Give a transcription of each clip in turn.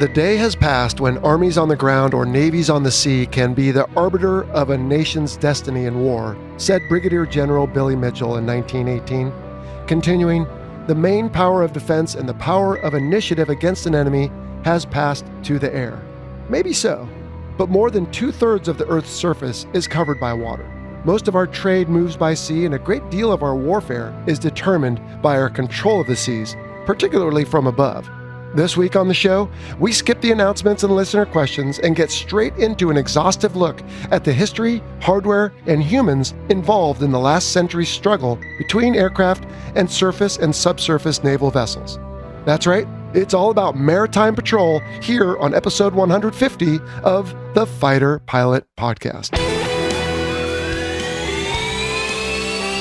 The day has passed when armies on the ground or navies on the sea can be the arbiter of a nation's destiny in war, said Brigadier General Billy Mitchell in 1918. Continuing, the main power of defense and the power of initiative against an enemy has passed to the air. Maybe so, but more than 2/3 of the Earth's surface is covered by water. Most of our trade moves by sea, and a great deal of our warfare is determined by our control of the seas, particularly from above. This week on the show, we skip the announcements and listener questions and get straight into an exhaustive look at the history, hardware, and humans involved in the last century's struggle between aircraft and surface and subsurface naval vessels. That's right, it's all about Maritime Patrol here on episode 150 of the Fighter Pilot Podcast.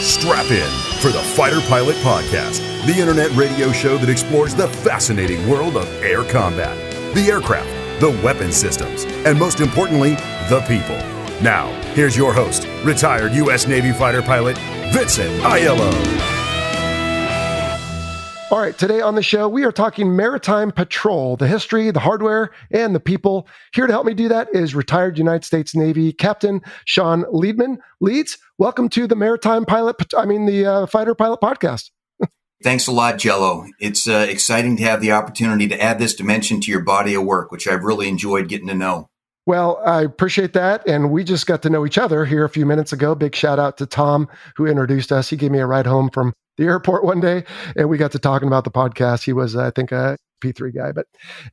Strap in for the Fighter Pilot Podcast, the internet radio show that explores the fascinating world of air combat, the aircraft, the weapon systems, and most importantly, the people. Now, here's your host, retired U.S. Navy fighter pilot, Vincent Aiello. All right, today on the show, we are talking Maritime Patrol, the history, the hardware, and the people. Here to help me do that is retired United States Navy Captain Sean Liedman. Leeds, welcome to the the Fighter Pilot Podcast. Thanks a lot, Jello. It's exciting to have the opportunity to add this dimension to your body of work, which I've really enjoyed getting to know. Well, I appreciate that. And we just got to know each other here a few minutes ago. Big shout out to Tom, who introduced us. He gave me a ride home from the airport one day, and we got to talking about the podcast. He was, I think, a P3 guy. But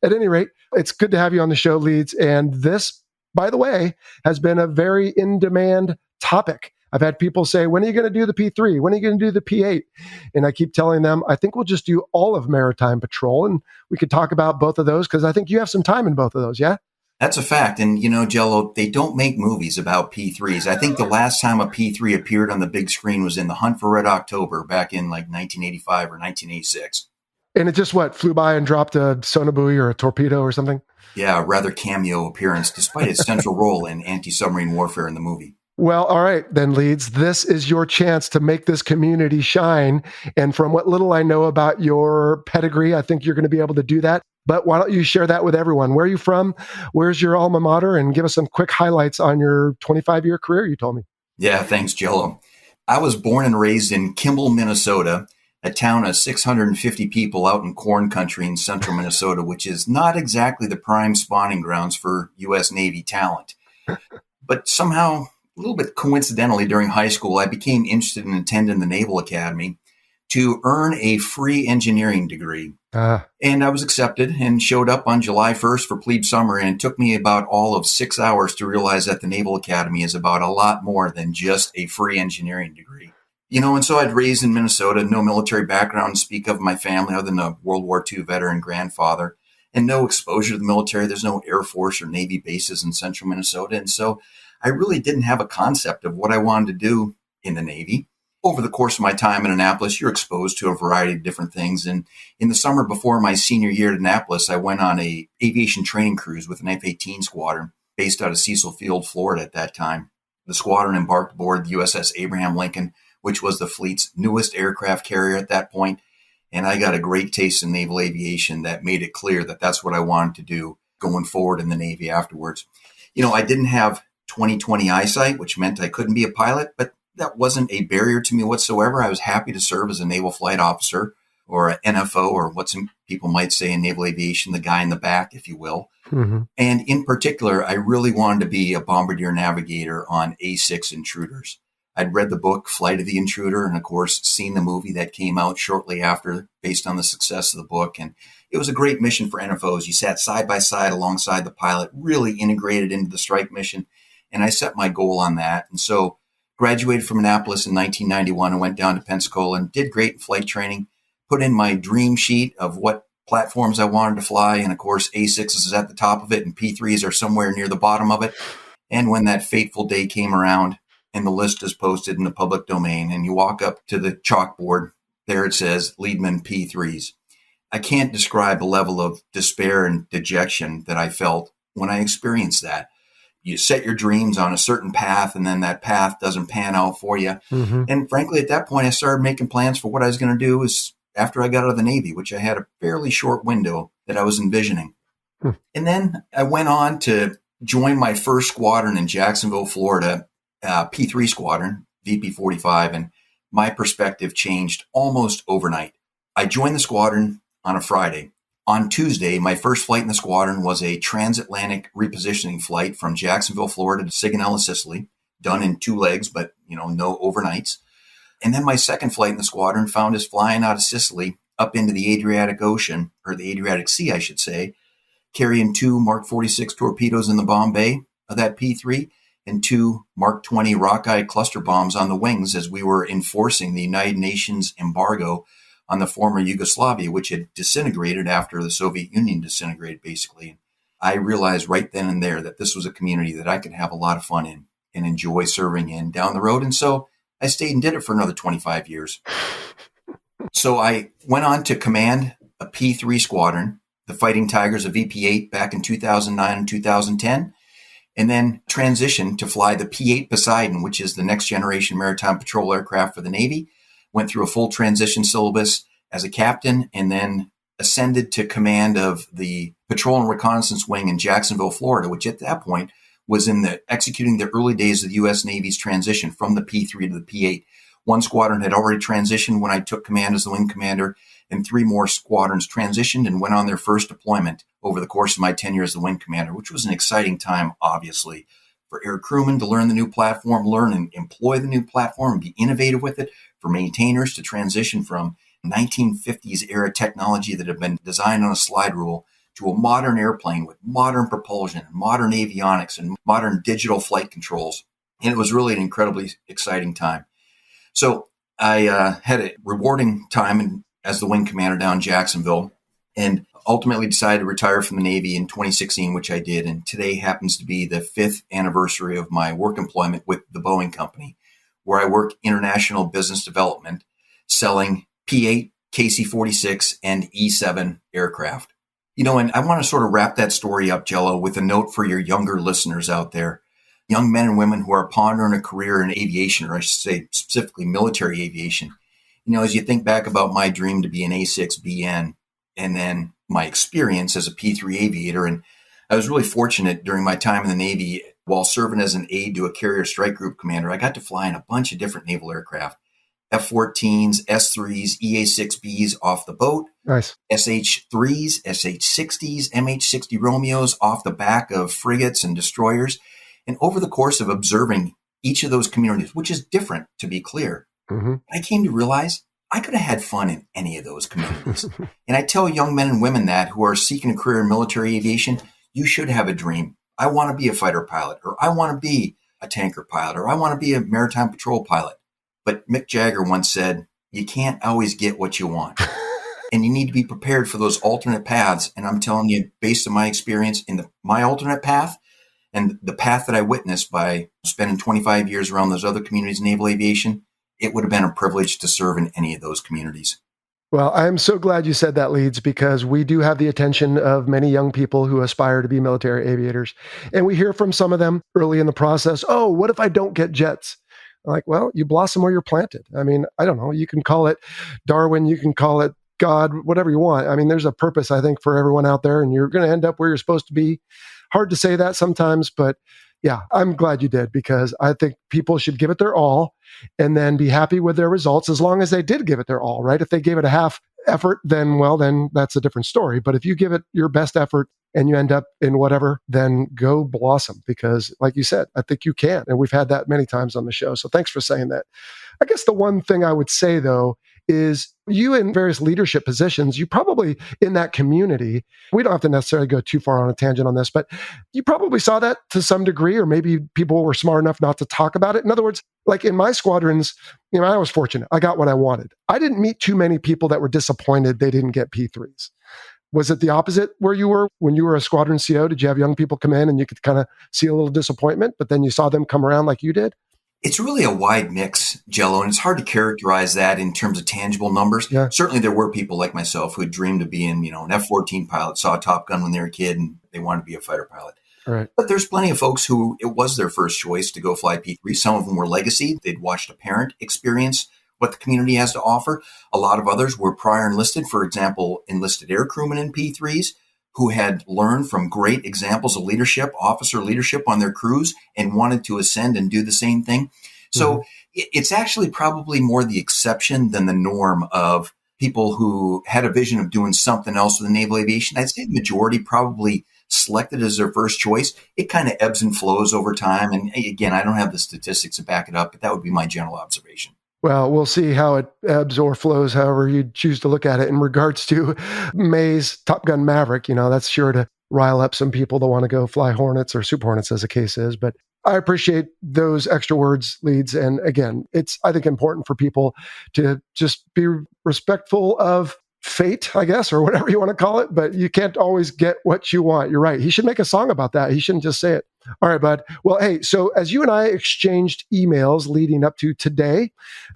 at any rate, it's good to have you on the show, Leeds. And this, by the way, has been a very in-demand topic. I've had people say, when are you going to do the P3? When are you going to do the P-8? And I keep telling them, I think we'll just do all of Maritime Patrol, and we could talk about both of those because I think you have some time in both of those, yeah? That's a fact. And, Jello, they don't make movies about P3s. I think the last time a P3 appeared on the big screen was in The Hunt for Red October back in 1985 or 1986. And it just, flew by and dropped a Sonobuoy or a torpedo or something? Yeah, a rather cameo appearance, despite its central role in anti-submarine warfare in the movie. Well, all right, then, Leeds, this is your chance to make this community shine. And from what little I know about your pedigree, I think you're going to be able to do that. But why don't you share that with everyone? Where are you from? Where's your alma mater? And give us some quick highlights on your 25-year career, you told me. Yeah, thanks, Jello. I was born and raised in Kimball, Minnesota, a town of 650 people out in corn country in central Minnesota, which is not exactly the prime spawning grounds for U.S. Navy talent. But somehow, a little bit coincidentally, during high school, I became interested in attending the Naval Academy to earn a free engineering degree. And I was accepted and showed up on July 1st for plebe summer, and it took me about all of 6 hours to realize that the Naval Academy is about a lot more than just a free engineering degree. And so I'd raised in Minnesota, no military background to speak of my family other than a World War II veteran grandfather, and no exposure to the military. There's no Air Force or Navy bases in central Minnesota. And so I really didn't have a concept of what I wanted to do in the Navy. Over the course of my time in Annapolis, you're exposed to a variety of different things. And in the summer before my senior year at Annapolis, I went on a aviation training cruise with an F-18 squadron based out of Cecil Field, Florida at that time. The squadron embarked aboard the USS Abraham Lincoln, which was the fleet's newest aircraft carrier at that point. And I got a great taste in naval aviation that made it clear that that's what I wanted to do going forward in the Navy afterwards. I didn't have 20/20 eyesight, which meant I couldn't be a pilot, but that wasn't a barrier to me whatsoever. I was happy to serve as a naval flight officer or an NFO, or what some people might say in naval aviation, the guy in the back, if you will. Mm-hmm. And in particular, I really wanted to be a bombardier navigator on A6 intruders. I'd read the book Flight of the Intruder and, of course, seen the movie that came out shortly after based on the success of the book. And it was a great mission for NFOs. You sat side by side alongside the pilot, really integrated into the strike mission. And I set my goal on that. And so graduated from Annapolis in 1991 and went down to Pensacola and did great in flight training, put in my dream sheet of what platforms I wanted to fly. And of course, A6 is at the top of it and P3s are somewhere near the bottom of it. And when that fateful day came around and the list is posted in the public domain and you walk up to the chalkboard, there it says Liebman P3s. I can't describe the level of despair and dejection that I felt when I experienced that. You set your dreams on a certain path, and then that path doesn't pan out for you. Mm-hmm. And frankly, at that point, I started making plans for what I was going to do after I got out of the Navy, which I had a fairly short window that I was envisioning. Hmm. And then I went on to join my first squadron in Jacksonville, Florida, P3 squadron, VP 45, and my perspective changed almost overnight. I joined the squadron on a Friday. On Tuesday, my first flight in the squadron was a transatlantic repositioning flight from Jacksonville, Florida to Sigonella, Sicily, done in 2 legs, but no overnights. And then my second flight in the squadron found us flying out of Sicily up into the Adriatic Ocean, or the Adriatic Sea, I should say, carrying 2 Mark 46 torpedoes in the bomb bay of that P3 and 2 Mark 20 Rockeye cluster bombs on the wings as we were enforcing the United Nations embargo on the former Yugoslavia, which had disintegrated after the Soviet Union disintegrated, basically. I realized right then and there that this was a community that I could have a lot of fun in and enjoy serving in down the road. And so I stayed and did it for another 25 years. So I went on to command a P3 squadron, the Fighting Tigers of VP-8 back in 2009 and 2010, and then transitioned to fly the P-8 Poseidon, which is the next generation maritime patrol aircraft for the Navy. Went through a full transition syllabus as a captain, and then ascended to command of the Patrol and Reconnaissance Wing in Jacksonville, Florida, which at that point was executing the early days of the U.S. Navy's transition from the P3 to the P8. 1 squadron had already transitioned when I took command as the wing commander, and 3 more squadrons transitioned and went on their first deployment over the course of my tenure as the wing commander, which was an exciting time, obviously, for air crewmen to learn the new platform, learn and employ the new platform, and be innovative with it, for maintainers to transition from 1950s era technology that had been designed on a slide rule to a modern airplane with modern propulsion, modern avionics, and modern digital flight controls. And it was really an incredibly exciting time. So I had a rewarding time as the wing commander down in Jacksonville, and ultimately decided to retire from the Navy in 2016, which I did. And today happens to be the 5th anniversary of my work employment with the Boeing Company, where I work international business development, selling P-8, KC-46, and E-7 aircraft. And I want to sort of wrap that story up, Jello, with a note for your younger listeners out there, young men and women who are pondering a career in aviation, or I should say specifically military aviation. As you think back about my dream to be an A6BN, and then my experience as a P3 aviator, and I was really fortunate during my time in the Navy, while serving as an aide to a carrier strike group commander, I got to fly in a bunch of different naval aircraft. F-14s, S-3s, EA-6Bs off the boat, Nice. SH-3s, SH-60s, MH-60 Romeos off the back of frigates and destroyers. And over the course of observing each of those communities, which is different, to be clear, I came to realize I could have had fun in any of those communities. And I tell young men and women that who are seeking a career in military aviation, you should have a dream. I want to be a fighter pilot, or I want to be a tanker pilot, or I want to be a maritime patrol pilot. But Mick Jagger once said, you can't always get what you want. And you need to be prepared for those alternate paths. And I'm telling you, based on my experience in my alternate path and the path that I witnessed by spending 25 years around those other communities in naval aviation, it would have been a privilege to serve in any of those communities. Well, I'm so glad you said that, Leeds, because we do have the attention of many young people who aspire to be military aviators. And we hear from some of them early in the process, oh, what if I don't get jets? I'm like, well, you blossom where you're planted. I mean, I don't know. You can call it Darwin, you can call it God, whatever you want. I mean, there's a purpose, I think, for everyone out there, and you're going to end up where you're supposed to be. Hard to say that sometimes, but yeah, I'm glad you did, because I think people should give it their all and then be happy with their results as long as they did give it their all, right? If they gave it a half effort, then that's a different story. But if you give it your best effort and you end up in whatever, then go blossom, because like you said, I think you can. And we've had that many times on the show. So thanks for saying that. I guess the one thing I would say, though, is you in various leadership positions, you probably in that community, we don't have to necessarily go too far on a tangent on this, but you probably saw that to some degree, or maybe people were smart enough not to talk about it. In other words, like in my squadrons, I was fortunate. I got what I wanted. I didn't meet too many people that were disappointed they didn't get P3s. Was it the opposite where you were when you were a squadron CO? Did you have young people come in and you could kind of see a little disappointment, but then you saw them come around like you did? It's really a wide mix, Jello, and it's hard to characterize that in terms of tangible numbers. Yeah. Certainly there were people like myself who had dreamed of being, an F-14 pilot, saw Top Gun when they were a kid, and they wanted to be a fighter pilot. Right. But there's plenty of folks who it was their first choice to go fly P3. Some of them were legacy. They'd watched a parent experience what the community has to offer. A lot of others were prior enlisted, for example, enlisted air crewmen in P3s who had learned from great examples of leadership, officer leadership on their crews, and wanted to ascend and do the same thing. So it's actually probably more the exception than the norm of people who had a vision of doing something else with naval aviation. I'd say the majority probably selected as their first choice. It kind of ebbs and flows over time. And again, I don't have the statistics to back it up, but that would be my general observation. Well, we'll see how it ebbs or flows, however you choose to look at it. In regards to May's Top Gun Maverick, that's sure to rile up some people that want to go fly Hornets or Super Hornets, as the case is. But I appreciate those extra words, Leeds. And again, it's, I think, important for people to just be respectful of fate, I guess, or whatever you want to call it. But you can't always get what you want. You're right. He should make a song about that. He shouldn't just say it. All right, bud. Well, hey, so as you and I exchanged emails leading up to today,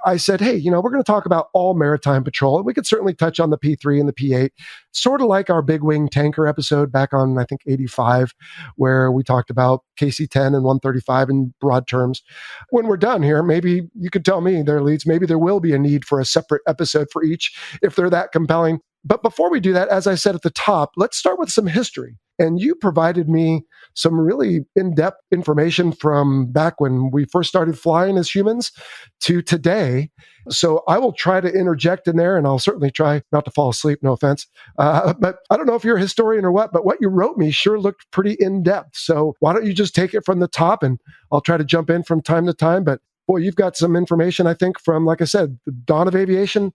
I said, hey, we're going to talk about all maritime patrol. And we could certainly touch on the P3 and the P8, sort of like our big wing tanker episode back on, I think, 85, where we talked about KC-10 and 135 in broad terms. When we're done here, maybe you could tell me there, Leeds, maybe there will be a need for a separate episode for each if they're that compelling. But before we do that, as I said at the top, let's start with some history. And you provided me some really in-depth information from back when we first started flying as humans to today. So I will try to interject in there, and I'll certainly try not to fall asleep, no offense. But I don't know if you're a historian or what, but what you wrote me sure looked pretty in-depth. So why don't you just take it from the top, and I'll try to jump in from time to time. But boy, you've got some information, I think, from, like I said, the dawn of aviation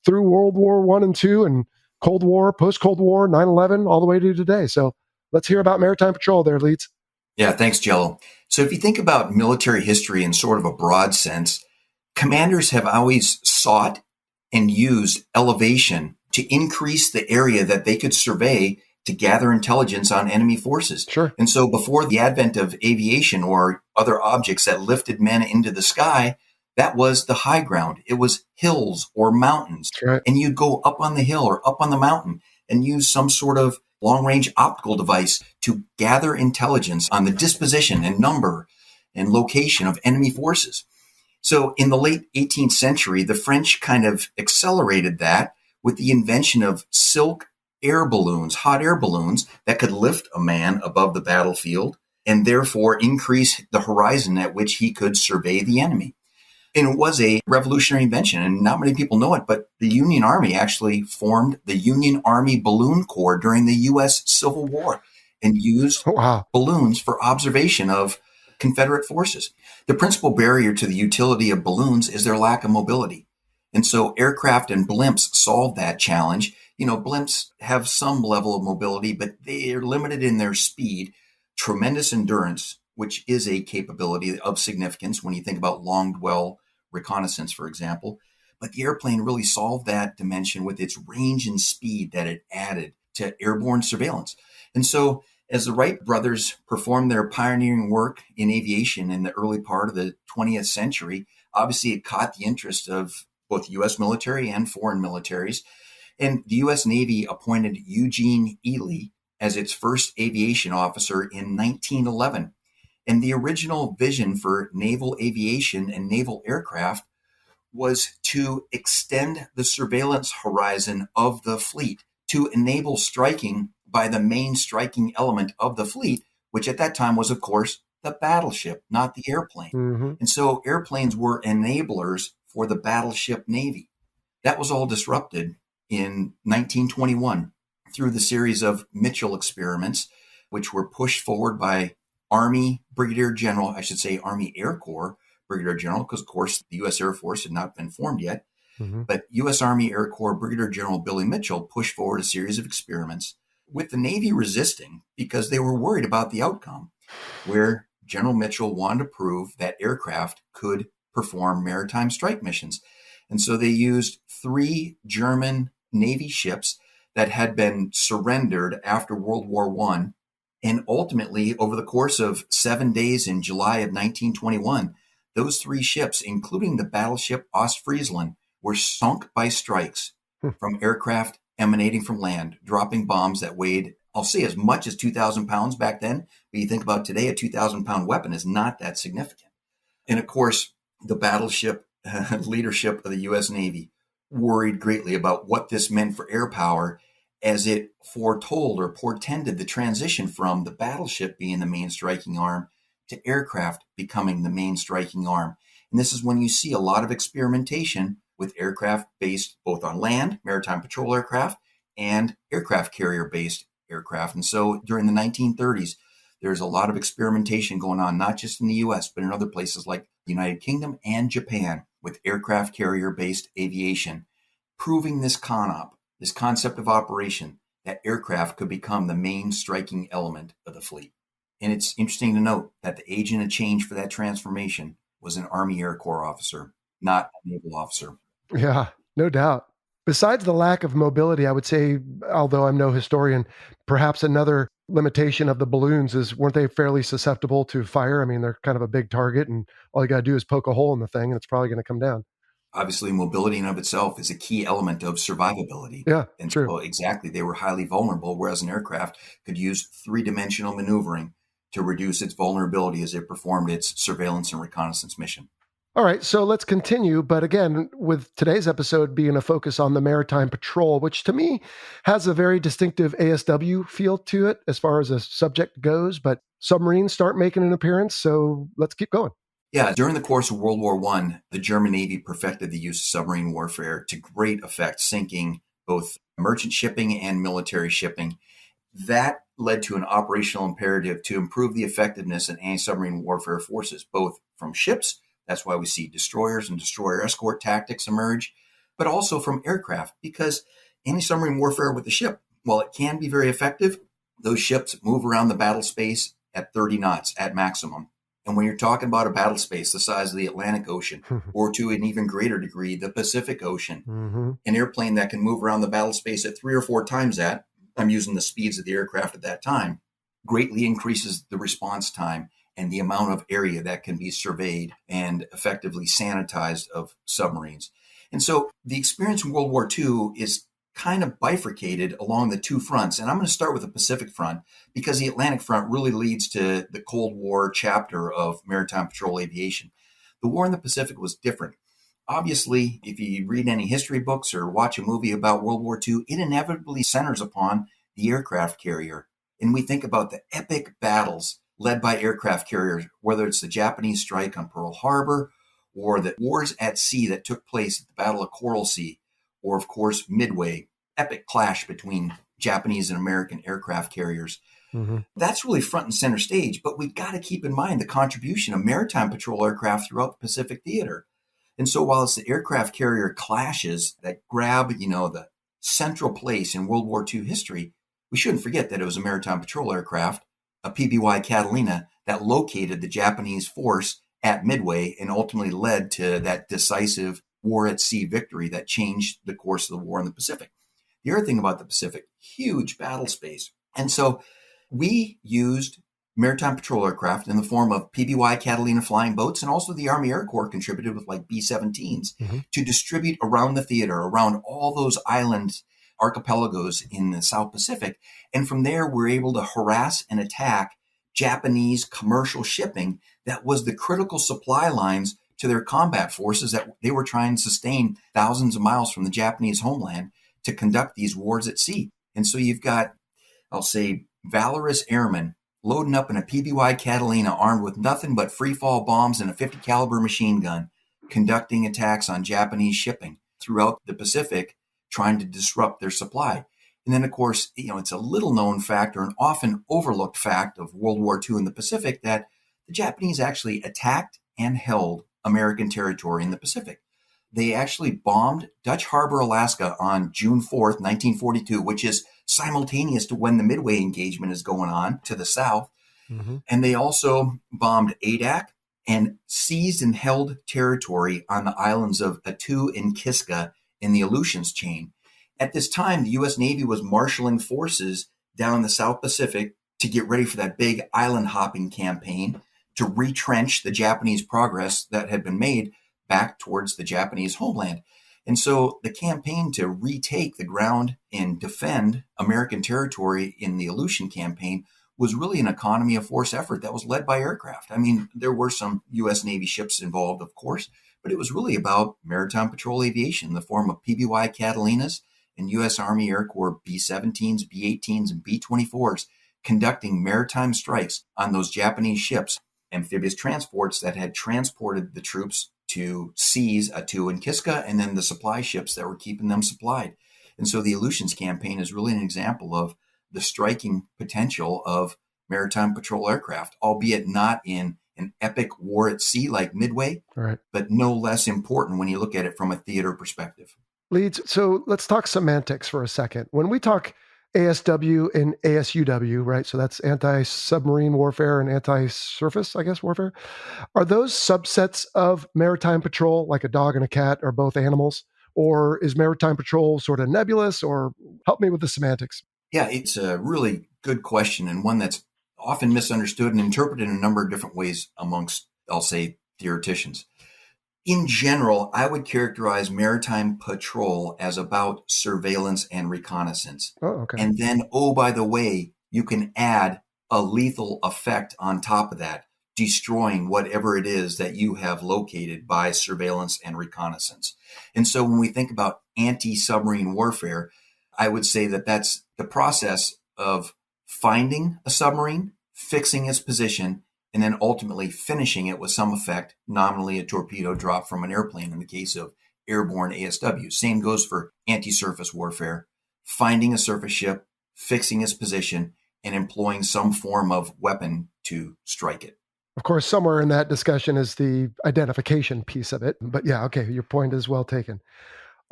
through World War I and II and Cold War, post-Cold War, 9/11, all the way to today. So let's hear about Maritime Patrol there, Leeds. Yeah, thanks, Jello. So if you think about military history in sort of a broad sense, commanders have always sought and used elevation to increase the area that they could survey to gather intelligence on enemy forces. Sure. And so before the advent of aviation or other objects that lifted men into the sky, that was the high ground. It was hills or mountains. Right. And you'd go up on the hill or up on the mountain and use some sort of long-range optical device to gather intelligence on the disposition and number and location of enemy forces. So in the late 18th century, the French kind of accelerated that with the invention of silk air balloons, hot air balloons that could lift a man above the battlefield and therefore increase the horizon at which he could survey the enemy. And it was a revolutionary invention, and not many people know it, but the Union Army actually formed the Union Army Balloon Corps during the U.S. Civil War and used balloons for observation of Confederate forces. The principal barrier to the utility of balloons is their lack of mobility. And so aircraft and blimps solved that challenge. Blimps have some level of mobility, but they are limited in their speed, tremendous endurance, which is a capability of significance when you think about long-dwell reconnaissance, for example. But the airplane really solved that dimension with its range and speed that it added to airborne surveillance. And so as the Wright brothers performed their pioneering work in aviation in the early part of the 20th century, obviously it caught the interest of both U.S. military and foreign militaries. And the U.S. Navy appointed Eugene Ely as its first aviation officer in 1911. And the original vision for naval aviation and naval aircraft was to extend the surveillance horizon of the fleet to enable striking by the main striking element of the fleet, which at that time was, of course, the battleship, not the airplane. Mm-hmm. And so airplanes were enablers for the battleship navy. That was all disrupted in 1921 through the series of Mitchell experiments, which were pushed forward by Army Brigadier General, Army Air Corps Brigadier General, because, of course, the U.S. Air Force had not been formed yet. Mm-hmm. But U.S. Army Air Corps Brigadier General Billy Mitchell pushed forward a series of experiments with the Navy resisting because they were worried about the outcome, where General Mitchell wanted to prove that aircraft could perform maritime strike missions. And so they used 3 German Navy ships that had been surrendered after World War I. And ultimately, over the course of 7 days in July of 1921, those 3 ships, including the battleship Ostfriesland, were sunk by strikes from aircraft emanating from land, dropping bombs that weighed, I'll say, as much as 2,000 pounds back then. But you think about today, a 2,000-pound weapon is not that significant. And of course, the battleship leadership of the U.S. Navy worried greatly about what this meant for air power as it foretold or portended the transition from the battleship being the main striking arm to aircraft becoming the main striking arm. And this is when you see a lot of experimentation with aircraft based both on land, maritime patrol aircraft, and aircraft carrier based aircraft. And so during the 1930s, there's a lot of experimentation going on, not just in the US, but in other places like the United Kingdom and Japan with aircraft carrier based aviation, proving this this concept of operation, that aircraft could become the main striking element of the fleet. And it's interesting to note that the agent of change for that transformation was an Army Air Corps officer, not a naval officer. Yeah, no doubt. Besides the lack of mobility, I would say, although I'm no historian, perhaps another limitation of the balloons is, weren't they fairly susceptible to fire? I mean, they're kind of a big target, and all you got to do is poke a hole in the thing and it's probably going to come down. Obviously, mobility in of itself is a key element of survivability. Yeah, And true. so exactly, they were highly vulnerable, whereas an aircraft could use three-dimensional maneuvering to reduce its vulnerability as it performed its surveillance and reconnaissance mission. All right, so let's continue. But again, with today's episode being a focus on the Maritime Patrol, which to me has a very distinctive ASW feel to it as far as a subject goes. But submarines start making an appearance, so let's keep going. Yeah, during the course of World War I, the German Navy perfected the use of submarine warfare to great effect, sinking both merchant shipping and military shipping. That led to an operational imperative to improve the effectiveness of anti-submarine warfare forces, both from ships. That's why we see destroyers and destroyer escort tactics emerge, but also from aircraft, because anti-submarine warfare with the ship, while it can be very effective, those ships move around the battle space at 30 knots at maximum. And when you're talking about a battle space the size of the Atlantic Ocean, or to an even greater degree, the Pacific Ocean, an airplane that can move around the battle space at 3 or 4 times that, I'm using the speeds of the aircraft at that time, greatly increases the response time and the amount of area that can be surveyed and effectively sanitized of submarines. And so the experience in World War II is kind of bifurcated along the two fronts. And I'm going to start with the Pacific front, because the Atlantic front really leads to the Cold War chapter of maritime patrol aviation. The war in the Pacific was different. Obviously, if you read any history books or watch a movie about World War II, it inevitably centers upon the aircraft carrier. And we think about the epic battles led by aircraft carriers, whether it's the Japanese strike on Pearl Harbor or the wars at sea that took place at the Battle of Coral Sea, or of course, Midway, epic clash between Japanese and American aircraft carriers. That's really front and center stage, but we've got to keep in mind the contribution of maritime patrol aircraft throughout the Pacific theater. And so while it's the aircraft carrier clashes that grab, the central place in World War II history, we shouldn't forget that it was a maritime patrol aircraft, a PBY Catalina, that located the Japanese force at Midway and ultimately led to that decisive war at sea victory that changed the course of the war in the Pacific. The other thing about the Pacific, huge battle space. And so we used maritime patrol aircraft in the form of PBY Catalina flying boats, and also the Army Air Corps contributed with like B-17s to distribute around the theater, around all those islands, archipelagos in the South Pacific. And from there, we're able to harass and attack Japanese commercial shipping that was the critical supply lines to their combat forces that they were trying to sustain thousands of miles from the Japanese homeland to conduct these wars at sea. And so you've got, I'll say, valorous airmen loading up in a PBY Catalina armed with nothing but free fall bombs and a 50 caliber machine gun, conducting attacks on Japanese shipping throughout the Pacific, trying to disrupt their supply. And then, of course, it's a little known fact, or an often overlooked fact of World War II in the Pacific, that the Japanese actually attacked and held American territory in the Pacific. They actually bombed Dutch Harbor, Alaska on June 4th, 1942, which is simultaneous to when the Midway engagement is going on to the south. And they also bombed Adak and seized and held territory on the islands of Attu and Kiska in the Aleutians chain. At this time, the U.S. Navy was marshaling forces down the South Pacific to get ready for that big island hopping campaign to retrench the Japanese progress that had been made back towards the Japanese homeland. And so the campaign to retake the ground and defend American territory in the Aleutian campaign was really an economy of force effort that was led by aircraft. I mean, there were some U.S. Navy ships involved, of course, but it was really about maritime patrol aviation in the form of PBY Catalinas and U.S. Army Air Corps B-17s, B-18s, and B-24s conducting maritime strikes on those Japanese ships, amphibious transports that had transported the troops to seas, to in Kiska, and then the supply ships that were keeping them supplied. And so the Aleutians campaign is really an example of the striking potential of maritime patrol aircraft, albeit not in an epic war at sea like Midway, Right. but no less important when you look at it from a theater perspective. Leeds, so let's talk semantics for a second. When we talk ASW and ASUW, right? So that's anti-submarine warfare and anti-surface, I guess, warfare. Are those subsets of maritime patrol, like a dog and a cat are both animals? Or is maritime patrol sort of nebulous? Or help me with the semantics. Yeah, it's a really good question, and one that's often misunderstood and interpreted in a number of different ways amongst, I'll say, theoreticians. In general, I would characterize maritime patrol as about surveillance and reconnaissance. Oh, okay. And then, oh, by the way, you can add a lethal effect on top of that, destroying whatever it is that you have located by surveillance and reconnaissance. And so when we think about anti-submarine warfare, I would say that that's the process of finding a submarine, fixing its position, and then ultimately finishing it with some effect, nominally a torpedo drop from an airplane in the case of airborne ASW. Same goes for anti-surface warfare, finding a surface ship, fixing its position, and employing some form of weapon to strike it. Of course, somewhere in that discussion is the identification piece of it. But yeah, okay, your point is well taken.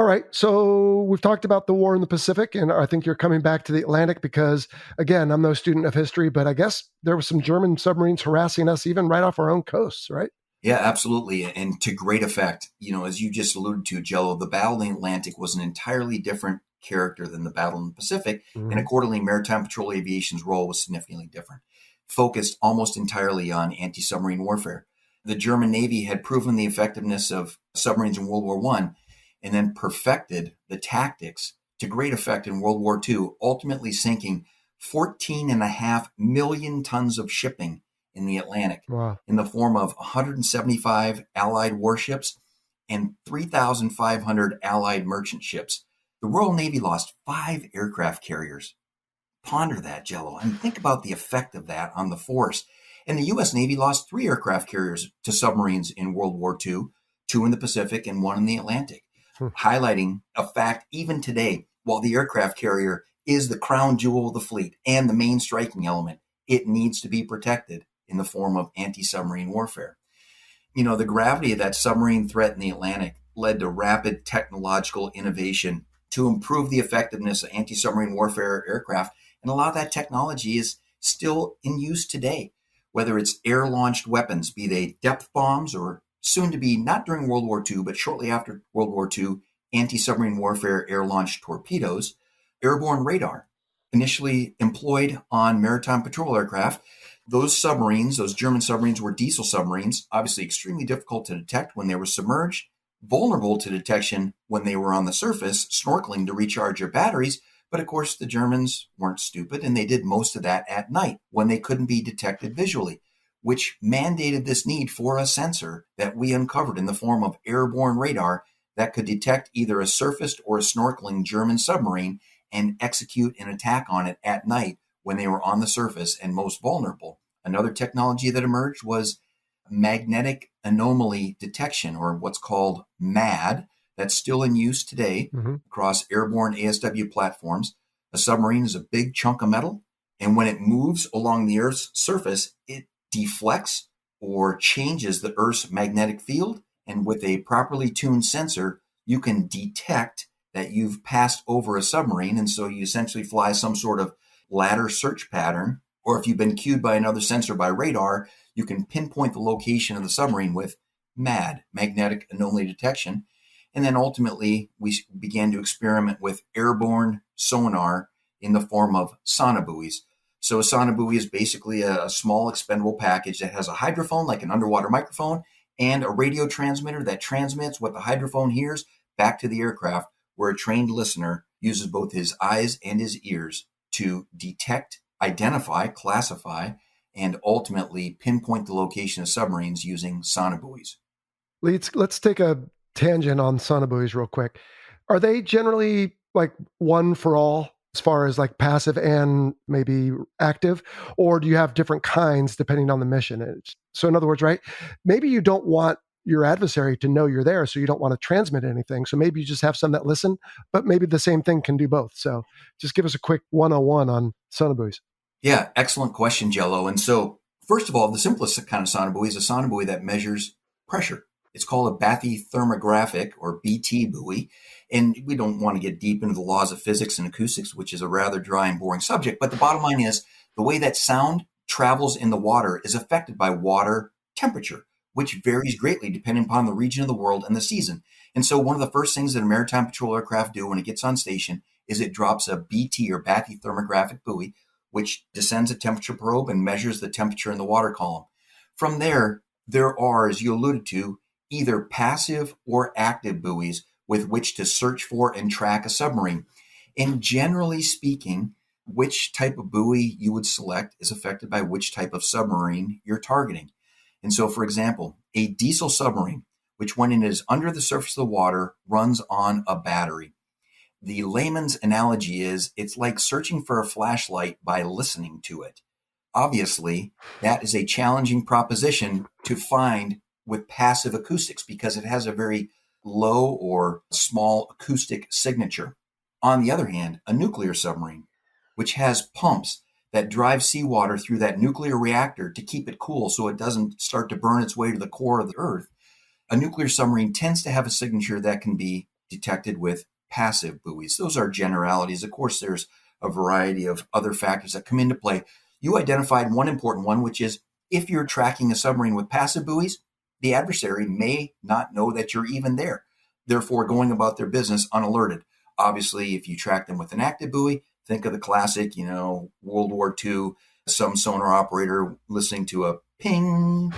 All right, so we've talked about the war in the Pacific, and I think you're coming back to the Atlantic because, again, I'm no student of history, but I guess there were some German submarines harassing us even right off our own coasts, right? Yeah, absolutely. And to great effect. As you just alluded to, Jello, the battle in the Atlantic was an entirely different character than the battle in the Pacific. Mm-hmm. And accordingly, maritime patrol aviation's role was significantly different, focused almost entirely on anti-submarine warfare. The German Navy had proven the effectiveness of submarines in World War I, and then perfected the tactics to great effect in World War II, ultimately sinking 14.5 million tons of shipping in the Atlantic. Wow. In the form of 175 Allied warships and 3,500 Allied merchant ships. The Royal Navy lost 5 aircraft carriers. Ponder that, Jello, and think about the effect of that on the force. And the U.S. Navy lost 3 aircraft carriers to submarines in World War II, 2 in the Pacific and 1 in the Atlantic. Highlighting a fact even today, while the aircraft carrier is the crown jewel of the fleet and the main striking element, it needs to be protected in the form of anti-submarine warfare. The gravity of that submarine threat in the Atlantic led to rapid technological innovation to improve the effectiveness of anti-submarine warfare aircraft, and a lot of that technology is still in use today, whether it's air-launched weapons, be they depth bombs or soon to be, not during World War II, but shortly after World War II, anti-submarine warfare air-launched torpedoes, airborne radar, initially employed on maritime patrol aircraft. Those submarines, those German submarines, were diesel submarines, obviously extremely difficult to detect when they were submerged, vulnerable to detection when they were on the surface, snorkeling to recharge their batteries. But of course, the Germans weren't stupid, and they did most of that at night when they couldn't be detected visually, which mandated this need for a sensor that we uncovered in the form of airborne radar that could detect either a surfaced or a snorkeling German submarine and execute an attack on it at night when they were on the surface and most vulnerable. Another technology that emerged was magnetic anomaly detection, or what's called MAD, that's still in use today across airborne ASW platforms. A submarine is a big chunk of metal, and when it moves along the Earth's surface, it deflects or changes the Earth's magnetic field. And with a properly tuned sensor, you can detect that you've passed over a submarine. And so you essentially fly some sort of ladder search pattern. Or if you've been cued by another sensor by radar, you can pinpoint the location of the submarine with MAD, magnetic anomaly detection. And then ultimately, we began to experiment with airborne sonar in the form of sonobuoys. So a sonobuoy is basically a small expendable package that has a hydrophone, like an underwater microphone, and a radio transmitter that transmits what the hydrophone hears back to the aircraft, where a trained listener uses both his eyes and his ears to detect, identify, classify, and ultimately pinpoint the location of submarines using sonobuoys. Let's take a tangent on sonobuoys real quick. Are they generally like one for all as far as like passive and maybe active, or do you have different kinds depending on the mission? So in other words, right, maybe you don't want your adversary to know you're there, so you don't want to transmit anything. So maybe you just have some that listen, but maybe the same thing can do both. So just give us a quick 101 on sonobuoys. Yeah, excellent question, Jello. And so, first of all, the simplest kind of sonobuoy is a sonobuoy that measures pressure. It's called a bathythermographic or BT buoy. And we don't want to get deep into the laws of physics and acoustics, which is a rather dry and boring subject. But the bottom line is the way that sound travels in the water is affected by water temperature, which varies greatly depending upon the region of the world and the season. And so one of the first things that a maritime patrol aircraft do when it gets on station is it drops a BT or bathythermographic buoy, which descends a temperature probe and measures the temperature in the water column. From there are, as you alluded to, either passive or active buoys with which to search for and track a submarine. And generally speaking, which type of buoy you would select is affected by which type of submarine you're targeting. And so, for example, a diesel submarine, which when it is under the surface of the water, runs on a battery. The layman's analogy is it's like searching for a flashlight by listening to it. Obviously, that is a challenging proposition to find with passive acoustics because it has a very low or small acoustic signature. On the other hand, a nuclear submarine, which has pumps that drive seawater through that nuclear reactor to keep it cool so it doesn't start to burn its way to the core of the Earth, a nuclear submarine tends to have a signature that can be detected with passive buoys. Those are generalities. Of course, there's a variety of other factors that come into play. You identified one important one, which is if you're tracking a submarine with passive buoys, the adversary may not know that you're even there, therefore going about their business unalerted. Obviously, if you track them with an active buoy, think of the classic, World War II, some sonar operator listening to a ping,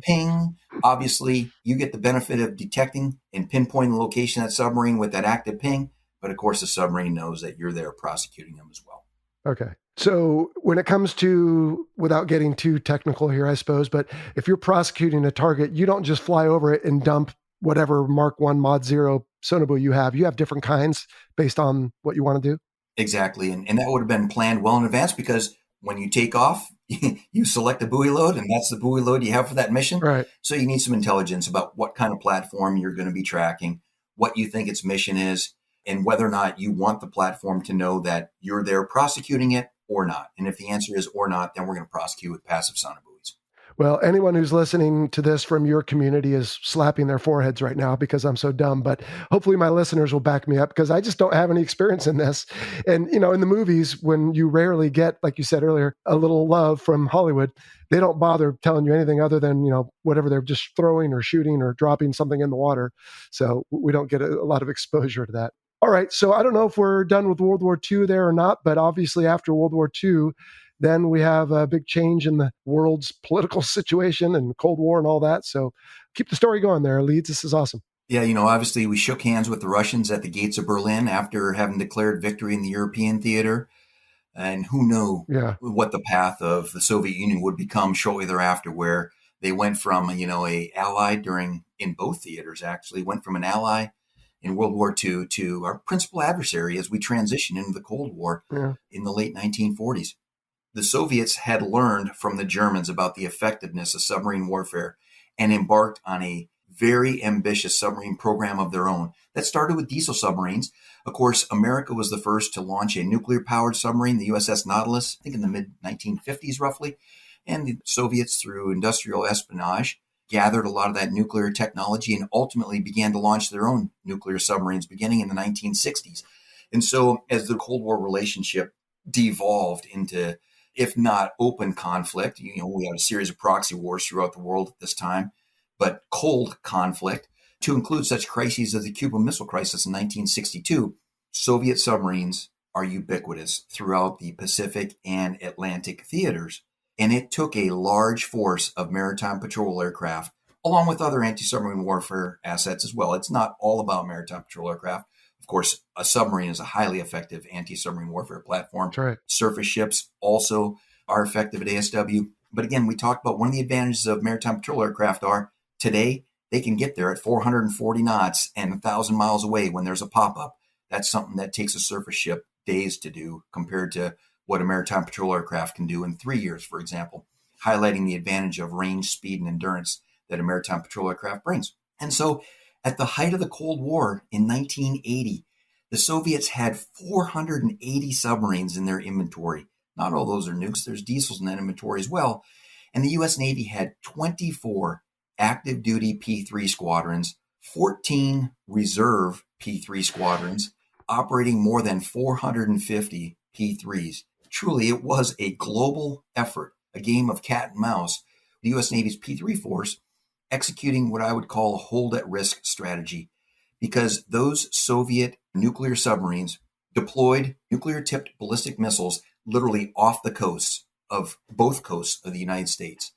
ping. Obviously, you get the benefit of detecting and pinpointing the location of that submarine with that active ping. But of course, the submarine knows that you're there prosecuting them as well. Okay. So when it comes to, without getting too technical here, I suppose, but if you're prosecuting a target, you don't just fly over it and dump whatever Mark 1 Mod 0 sonobuoy you have. You have different kinds based on what you want to do. Exactly. And that would have been planned well in advance because when you take off, you select a buoy load, and that's the buoy load you have for that mission. Right. So you need some intelligence about what kind of platform you're going to be tracking, what you think its mission is, and whether or not you want the platform to know that you're there prosecuting it or not. And if the answer is or not, then we're going to prosecute with passive sonobuoys. Well, anyone who's listening to this from your community is slapping their foreheads right now because I'm so dumb, but hopefully my listeners will back me up because I just don't have any experience in this. And, in the movies, when you rarely get, like you said earlier, a little love from Hollywood, they don't bother telling you anything other than, whatever they're just throwing or shooting or dropping something in the water. So we don't get a lot of exposure to that. All right. So I don't know if we're done with World War II there or not, but obviously after World War II, then we have a big change in the world's political situation and Cold War and all that. So keep the story going there, Leeds. This is awesome. Yeah, obviously we shook hands with the Russians at the gates of Berlin after having declared victory in the European theater. And who knew what the path of the Soviet Union would become shortly thereafter, where they went from, a ally in both theaters, actually, went from an ally in World War II to our principal adversary as we transition into the Cold War in the late 1940s. The Soviets had learned from the Germans about the effectiveness of submarine warfare and embarked on a very ambitious submarine program of their own that started with diesel submarines. Of course, America was the first to launch a nuclear-powered submarine, the USS Nautilus, I think in the mid-1950s roughly. And the Soviets, through industrial espionage, gathered a lot of that nuclear technology and ultimately began to launch their own nuclear submarines beginning in the 1960s. And so as the Cold War relationship devolved into, if not open conflict, we had a series of proxy wars throughout the world at this time, but cold conflict, to include such crises as the Cuban Missile Crisis in 1962, Soviet submarines are ubiquitous throughout the Pacific and Atlantic theaters. And it took a large force of maritime patrol aircraft, along with other anti-submarine warfare assets as well. It's not all about maritime patrol aircraft. Of course, a submarine is a highly effective anti-submarine warfare platform. That's right. Surface ships also are effective at ASW. But again, we talked about one of the advantages of maritime patrol aircraft are today they can get there at 440 knots and 1,000 miles away when there's a pop-up. That's something that takes a surface ship days to do compared to what a maritime patrol aircraft can do in 3 years, for example, highlighting the advantage of range, speed, and endurance that a maritime patrol aircraft brings. And so at the height of the Cold War in 1980, the Soviets had 480 submarines in their inventory. Not all those are nukes, there's diesels in that inventory as well. And the U.S. Navy had 24 active duty P-3 squadrons, 14 reserve P-3 squadrons, operating more than 450 P-3s. Truly, it was a global effort, a game of cat and mouse. The U.S. Navy's P-3 force executing what I would call a hold at risk strategy, because those Soviet nuclear submarines deployed nuclear tipped ballistic missiles literally off the coasts of both coasts of the United States.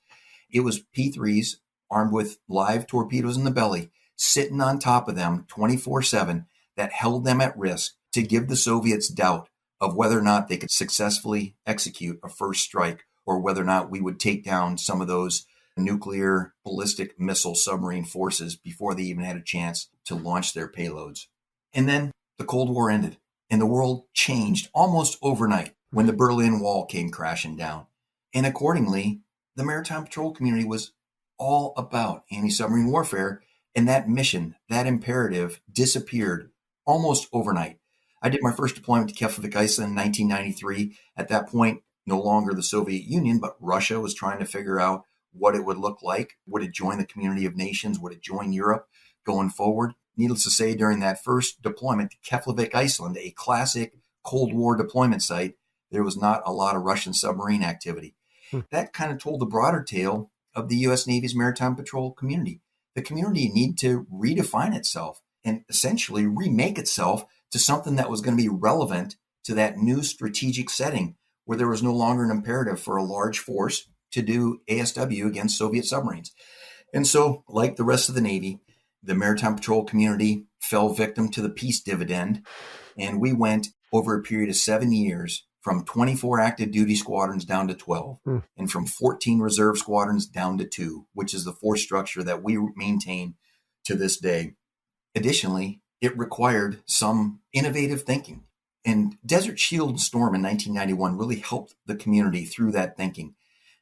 It was P-3s armed with live torpedoes in the belly, sitting on top of them 24/7 that held them at risk to give the Soviets doubt of whether or not they could successfully execute a first strike or whether or not we would take down some of those nuclear ballistic missile submarine forces before they even had a chance to launch their payloads. And then the Cold War ended and the world changed almost overnight when the Berlin Wall came crashing down. And accordingly, the maritime patrol community was all about anti-submarine warfare, and that mission, that imperative disappeared almost overnight. I did my first deployment to Keflavik, Iceland in 1993. At that point, no longer the Soviet Union, but Russia was trying to figure out what it would look like. Would it join the community of nations? Would it join Europe going forward? Needless to say, during that first deployment to Keflavik, Iceland, a classic Cold War deployment site, there was not a lot of Russian submarine activity. That kind of told the broader tale of the U.S. Navy's maritime patrol community. The community needed to redefine itself and essentially remake itself to something that was going to be relevant to that new strategic setting where there was no longer an imperative for a large force to do ASW against Soviet submarines. And so, like the rest of the Navy, the maritime patrol community fell victim to the peace dividend, and we went over a period of 7 years from 24 active duty squadrons down to 12, and from 14 reserve squadrons down to 2, which is the force structure that we maintain to this day. Additionally, it required some innovative thinking. And Desert Shield Storm in 1991 really helped the community through that thinking,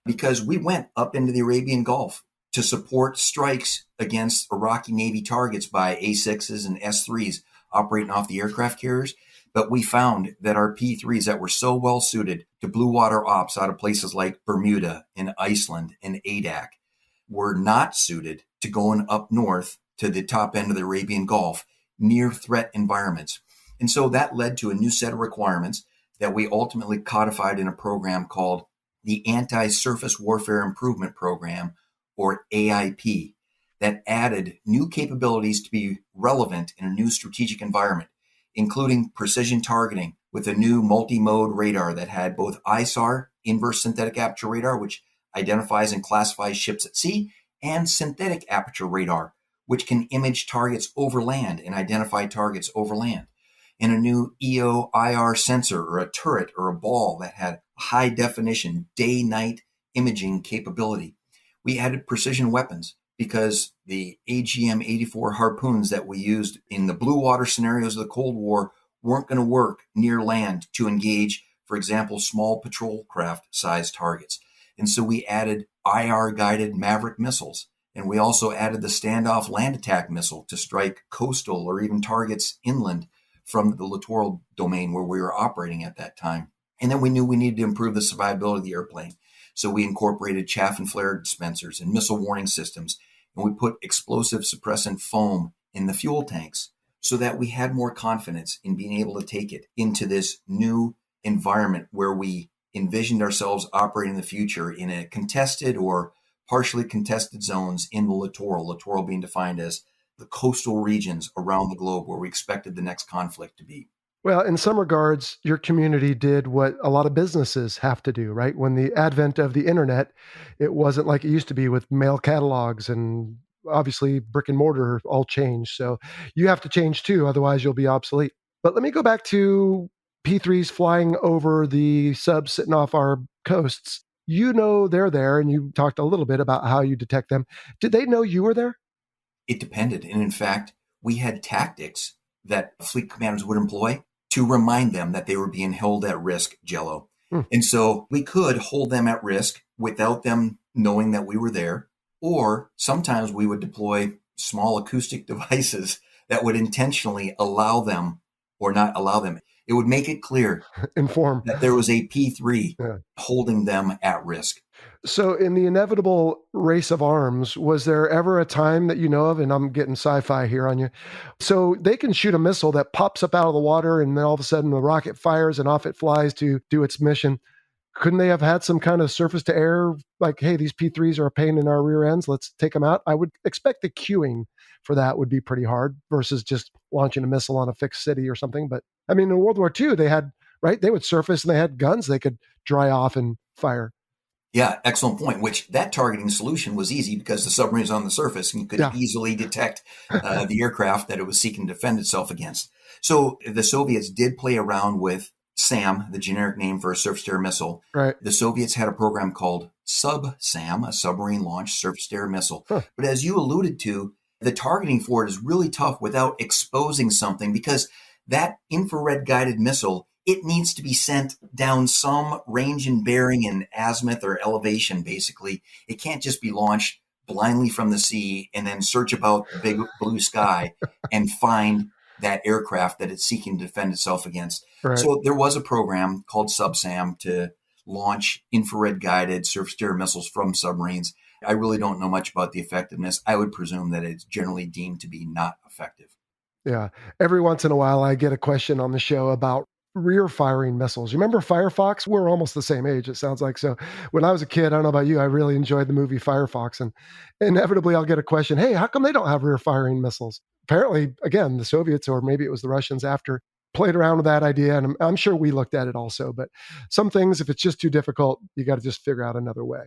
because we went up into the Arabian Gulf to support strikes against Iraqi Navy targets by A6s and S3s operating off the aircraft carriers. But we found that our P-3s that were so well suited to blue water ops out of places like Bermuda and Iceland and ADAC were not suited to going up north to the top end of the Arabian Gulf near threat environments. And so that led to a new set of requirements that we ultimately codified in a program called the Anti-Surface Warfare Improvement Program, or AIP, that added new capabilities to be relevant in a new strategic environment, including precision targeting with a new multi-mode radar that had both ISAR, inverse synthetic aperture radar, which identifies and classifies ships at sea, and synthetic aperture radar, which can image targets over land and identify targets over land, and a new EO-IR sensor, or a turret or a ball that had high definition day-night imaging capability. We added precision weapons because the AGM-84 harpoons that we used in the blue water scenarios of the Cold War weren't going to work near land to engage, for example, small patrol craft sized targets. And so we added IR-guided Maverick missiles. And we also added the standoff land attack missile to strike coastal or even targets inland from the littoral domain where we were operating at that time. And then we knew we needed to improve the survivability of the airplane. So we incorporated chaff and flare dispensers and missile warning systems, and we put explosive suppressant foam in the fuel tanks so that we had more confidence in being able to take it into this new environment where we envisioned ourselves operating in the future in a contested or partially contested zones in the littoral being defined as the coastal regions around the globe where we expected the next conflict to be. Well, in some regards, your community did what a lot of businesses have to do, right? When the advent of the internet, it wasn't like it used to be with mail catalogs, and obviously brick and mortar all changed. So you have to change too, otherwise you'll be obsolete. But let me go back to P-3s flying over the subs sitting off our coasts. You know they're there, and you talked a little bit about how you detect them. Did they know you were there? It depended. And in fact, we had tactics that fleet commanders would employ to remind them that they were being held at risk, Jello. Hmm. And so we could hold them at risk without them knowing that we were there. Or sometimes we would deploy small acoustic devices that would intentionally allow them or not allow them. It would make it clear Inform. that there was a P3 Yeah. holding them at risk. So, in the inevitable race of arms, was there ever a time that you know of, and I'm getting sci-fi here on you, so they can shoot a missile that pops up out of the water and then all of a sudden the rocket fires and off it flies to do its mission? Couldn't they have had some kind of surface to air, like, hey, these P3s are a pain in our rear ends, let's take them out? I would expect the queuing for that would be pretty hard versus just launching a missile on a fixed city or something. But I mean, in World War II, they had, right, they would surface and they had guns they could dry off and fire. Yeah, excellent point, which that targeting solution was easy because the submarine is on the surface and you could easily detect the aircraft that it was seeking to defend itself against. So the Soviets did play around with SAM, the generic name for a surface-to-air missile. Right. The Soviets had a program called SUB-SAM, a submarine-launched surface-to-air missile. Huh. But as you alluded to, the targeting for it is really tough without exposing something because that infrared-guided missile, it needs to be sent down some range and bearing and azimuth or elevation, basically. It can't just be launched blindly from the sea and then search about the big blue sky and find that aircraft that it's seeking to defend itself against. Right. So there was a program called SUBSAM to launch infrared-guided surface-to-air missiles from submarines. I really don't know much about the effectiveness. I would presume that it's generally deemed to be not effective. Yeah. Every once in a while, I get a question on the show about rear firing missiles. You remember Firefox? We're almost the same age, it sounds like. So when I was a kid, I don't know about you, I really enjoyed the movie Firefox. And inevitably, I'll get a question, hey, how come they don't have rear firing missiles? Apparently, again, the Soviets, or maybe it was the Russians after, played around with that idea. And I'm sure we looked at it also. But some things, if it's just too difficult, you got to just figure out another way.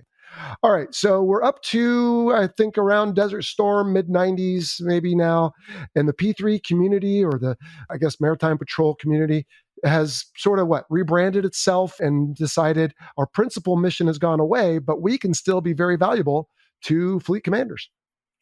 All right, so we're up to, I think, around Desert Storm, mid-90s maybe now, and the P3 community, or the, I guess, Maritime Patrol community, has sort of rebranded itself and decided our principal mission has gone away, but we can still be very valuable to fleet commanders.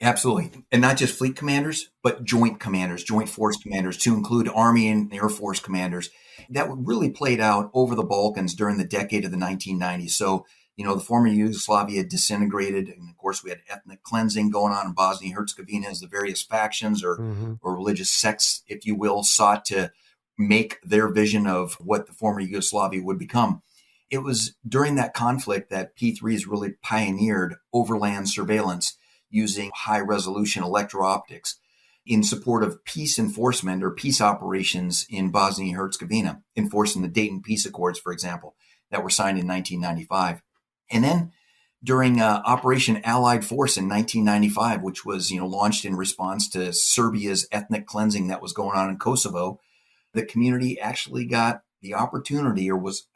Absolutely. And not just fleet commanders, but joint commanders, joint force commanders, to include Army and Air Force commanders. That really played out over the Balkans during the decade of the 1990s. So, the former Yugoslavia disintegrated. And of course, we had ethnic cleansing going on in Bosnia and Herzegovina as the various factions or religious sects, if you will, sought to make their vision of what the former Yugoslavia would become. It was during that conflict that P3s really pioneered overland surveillance using high-resolution electro-optics in support of peace enforcement or peace operations in Bosnia and Herzegovina, enforcing the Dayton Peace Accords, for example, that were signed in 1995. And then during Operation Allied Force in 1995, which was launched in response to Serbia's ethnic cleansing that was going on in Kosovo, the community actually got the opportunity, was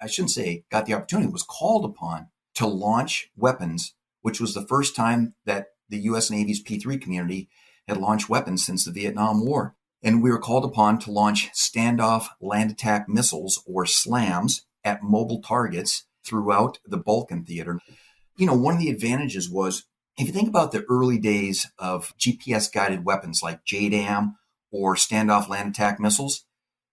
called upon to launch weapons, which was the first time that the U.S. Navy's P3 community had launched weapons since the Vietnam War. And we were called upon to launch standoff land attack missiles, or SLAMs, at mobile targets throughout the Balkan theater. One of the advantages was, if you think about the early days of GPS-guided weapons like JDAM or standoff land attack missiles,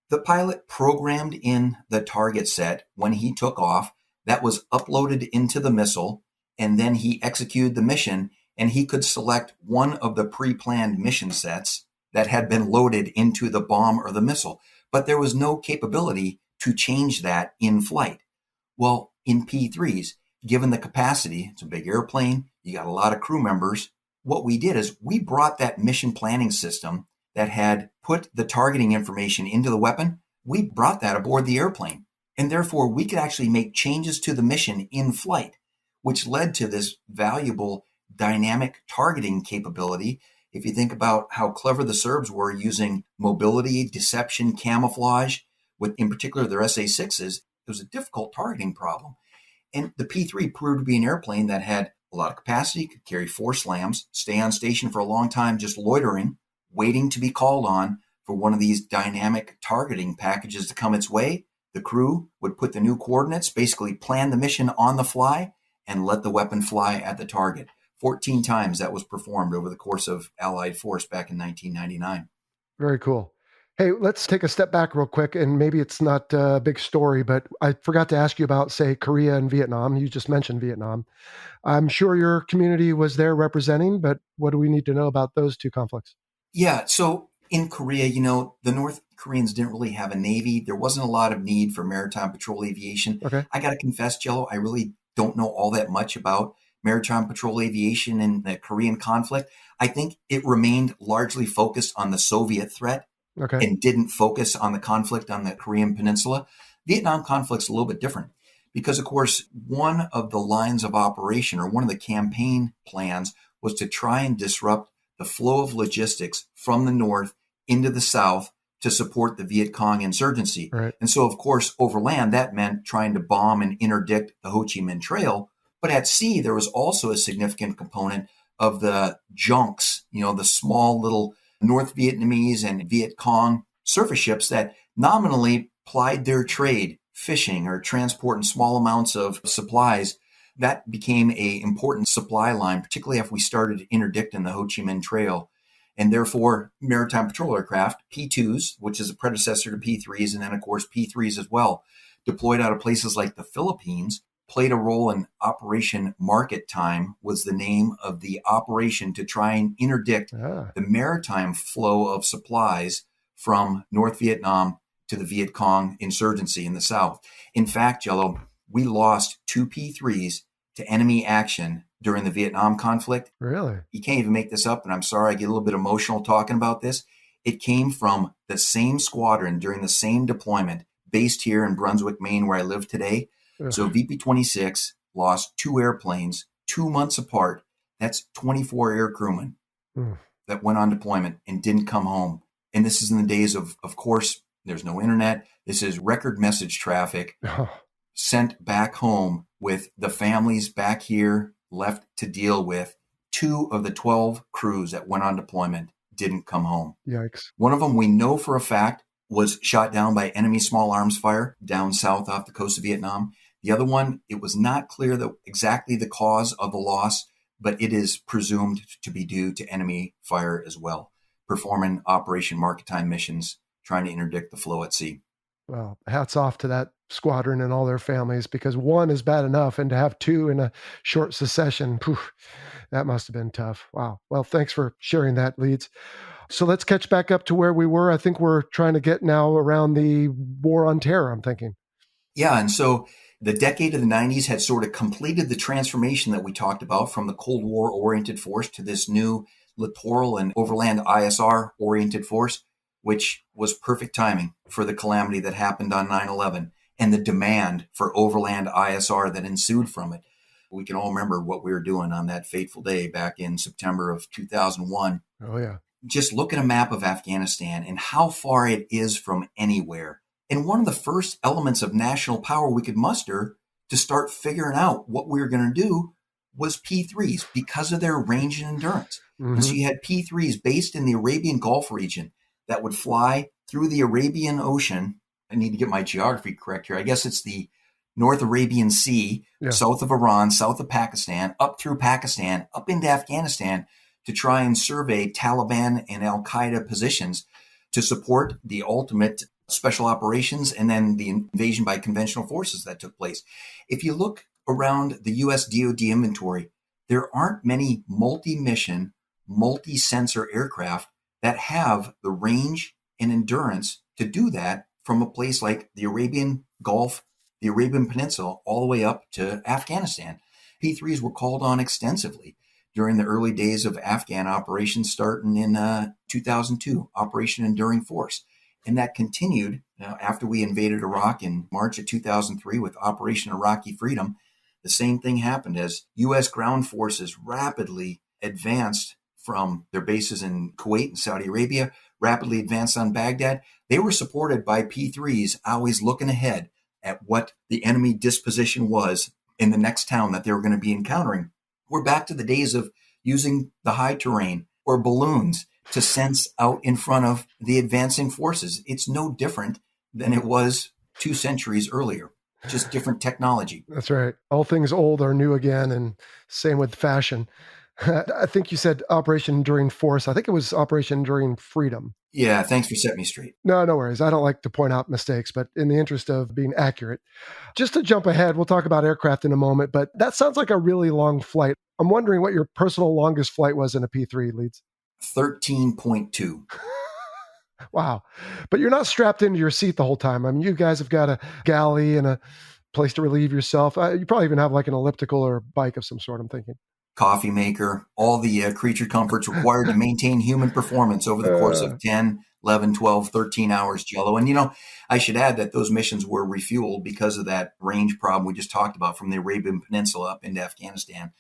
the pilot programmed in the target set when he took off, that was uploaded into the missile, and then he executed the mission, and he could select one of the pre-planned mission sets that had been loaded into the bomb or the missile. But there was no capability to change that in flight. Well, in P3s, given the capacity, it's a big airplane, you got a lot of crew members, what we did is we brought that mission planning system that had put the targeting information into the weapon, we brought that aboard the airplane. And therefore, we could actually make changes to the mission in flight, which led to this valuable dynamic targeting capability. If you think about how clever the Serbs were using mobility, deception, camouflage, with in particular their SA-6s, it was a difficult targeting problem. And the P3 proved to be an airplane that had a lot of capacity, could carry 4 SLAMs, stay on station for a long time, just loitering, waiting to be called on for one of these dynamic targeting packages to come its way. The crew would put the new coordinates, basically plan the mission on the fly, and let the weapon fly at the target. 14 times that was performed over the course of Allied force back in 1999. Very cool. Hey, let's take a step back real quick, and maybe it's not a big story, but I forgot to ask you about, say, Korea and Vietnam. You just mentioned Vietnam. I'm sure your community was there representing, but what do we need to know about those two conflicts? Yeah. So in Korea, the North Koreans didn't really have a navy. There wasn't a lot of need for maritime patrol aviation. Okay. I got to confess, Jello, I really don't know all that much about maritime patrol aviation in the Korean conflict. I think it remained largely focused on the Soviet threat Okay. and didn't focus on the conflict on the Korean Peninsula. Vietnam conflict's a little bit different because, of course, one of the lines of operation or one of the campaign plans was to try and disrupt the flow of logistics from the north into the south to support the Viet Cong insurgency. Right. And so, of course, overland, that meant trying to bomb and interdict the Ho Chi Minh Trail. But at sea, there was also a significant component of the junks, the small little North Vietnamese and Viet Cong surface ships that nominally plied their trade, fishing or transporting small amounts of supplies. That became an important supply line, particularly if we started interdicting the Ho Chi Minh Trail. And therefore, maritime patrol aircraft, P-2s, which is a predecessor to P-3s, and then, of course, P-3s as well, deployed out of places like the Philippines, played a role in Operation Market Time, was the name of the operation to try and interdict the maritime flow of supplies from North Vietnam to the Viet Cong insurgency in the south. In fact, Jello, we lost two P-3s to enemy action during the Vietnam conflict. Really? You can't even make this up, and I'm sorry I get a little bit emotional talking about this. It came from the same squadron during the same deployment based here in Brunswick, Maine, where I live today. Ugh. So VP-26 lost two airplanes 2 months apart. That's 24 air crewmen that went on deployment and didn't come home. And this is in the days of course, there's no internet. This is record message traffic sent back home with the families back here left to deal with. 2 of the 12 crews that went on deployment didn't come home. Yikes. One of them we know for a fact was shot down by enemy small arms fire down south off the coast of Vietnam. The other one, it was not clear exactly the cause of the loss, but it is presumed to be due to enemy fire as well, performing Operation Market Time missions, trying to interdict the flow at sea. Well, hats off to that squadron and all their families, because one is bad enough, and to have two in a short succession, that must have been tough. Wow. Well, thanks for sharing that, Leeds. So let's catch back up to where we were. I think we're trying to get now around the war on terror, I'm thinking. Yeah, and so the decade of the 90s had sort of completed the transformation that we talked about from the Cold War-oriented force to this new littoral and overland ISR-oriented force, which was perfect timing for the calamity that happened on 9/11 and the demand for overland ISR that ensued from it. We can all remember what we were doing on that fateful day back in September of 2001. Oh, yeah. Just look at a map of Afghanistan and how far it is from anywhere. And one of the first elements of national power we could muster to start figuring out what we were going to do was P-3s because of their range and endurance. And so you had P-3s based in the Arabian Gulf region that would fly through the Arabian Ocean. I need to get my geography correct here. I guess it's the North Arabian Sea, south of Iran, south of Pakistan, up through Pakistan, up into Afghanistan to try and survey Taliban and Al-Qaeda positions to support the ultimate special operations and then the invasion by conventional forces that took place. If you look around the U.S. DoD inventory, there aren't many multi-mission, multi-sensor aircraft that have the range and endurance to do that from a place like the Arabian Gulf, the Arabian Peninsula, all the way up to Afghanistan. P-3s were called on extensively during the early days of Afghan operations starting in 2002, Operation Enduring Force. And that continued after we invaded Iraq in March of 2003 with Operation Iraqi Freedom. The same thing happened as U.S. ground forces rapidly advanced from their bases in Kuwait and Saudi Arabia, rapidly advanced on Baghdad. They were supported by P-3s, always looking ahead at what the enemy disposition was in the next town that they were going to be encountering. We're back to the days of using the high terrain or balloons to sense out in front of the advancing forces. It's no different than it was 2 centuries earlier, just different technology. That's right. All things old are new again, and same with fashion. I think you said Operation Enduring Force. I think it was Operation Enduring Freedom. Yeah, thanks for setting me straight. No, no worries. I don't like to point out mistakes, but in the interest of being accurate, just to jump ahead, we'll talk about aircraft in a moment, but that sounds like a really long flight. I'm wondering what your personal longest flight was in a P3, Leeds. 13.2. Wow. But you're not strapped into your seat the whole time. I mean, you guys have got a galley and a place to relieve yourself. You probably even have like an elliptical or a bike of some sort, I'm thinking. Coffee maker, all the creature comforts required to maintain human performance over the course of 10, 11, 12, 13 hours, Jello. And, I should add that those missions were refueled because of that range problem we just talked about from the Arabian Peninsula up into Afghanistan.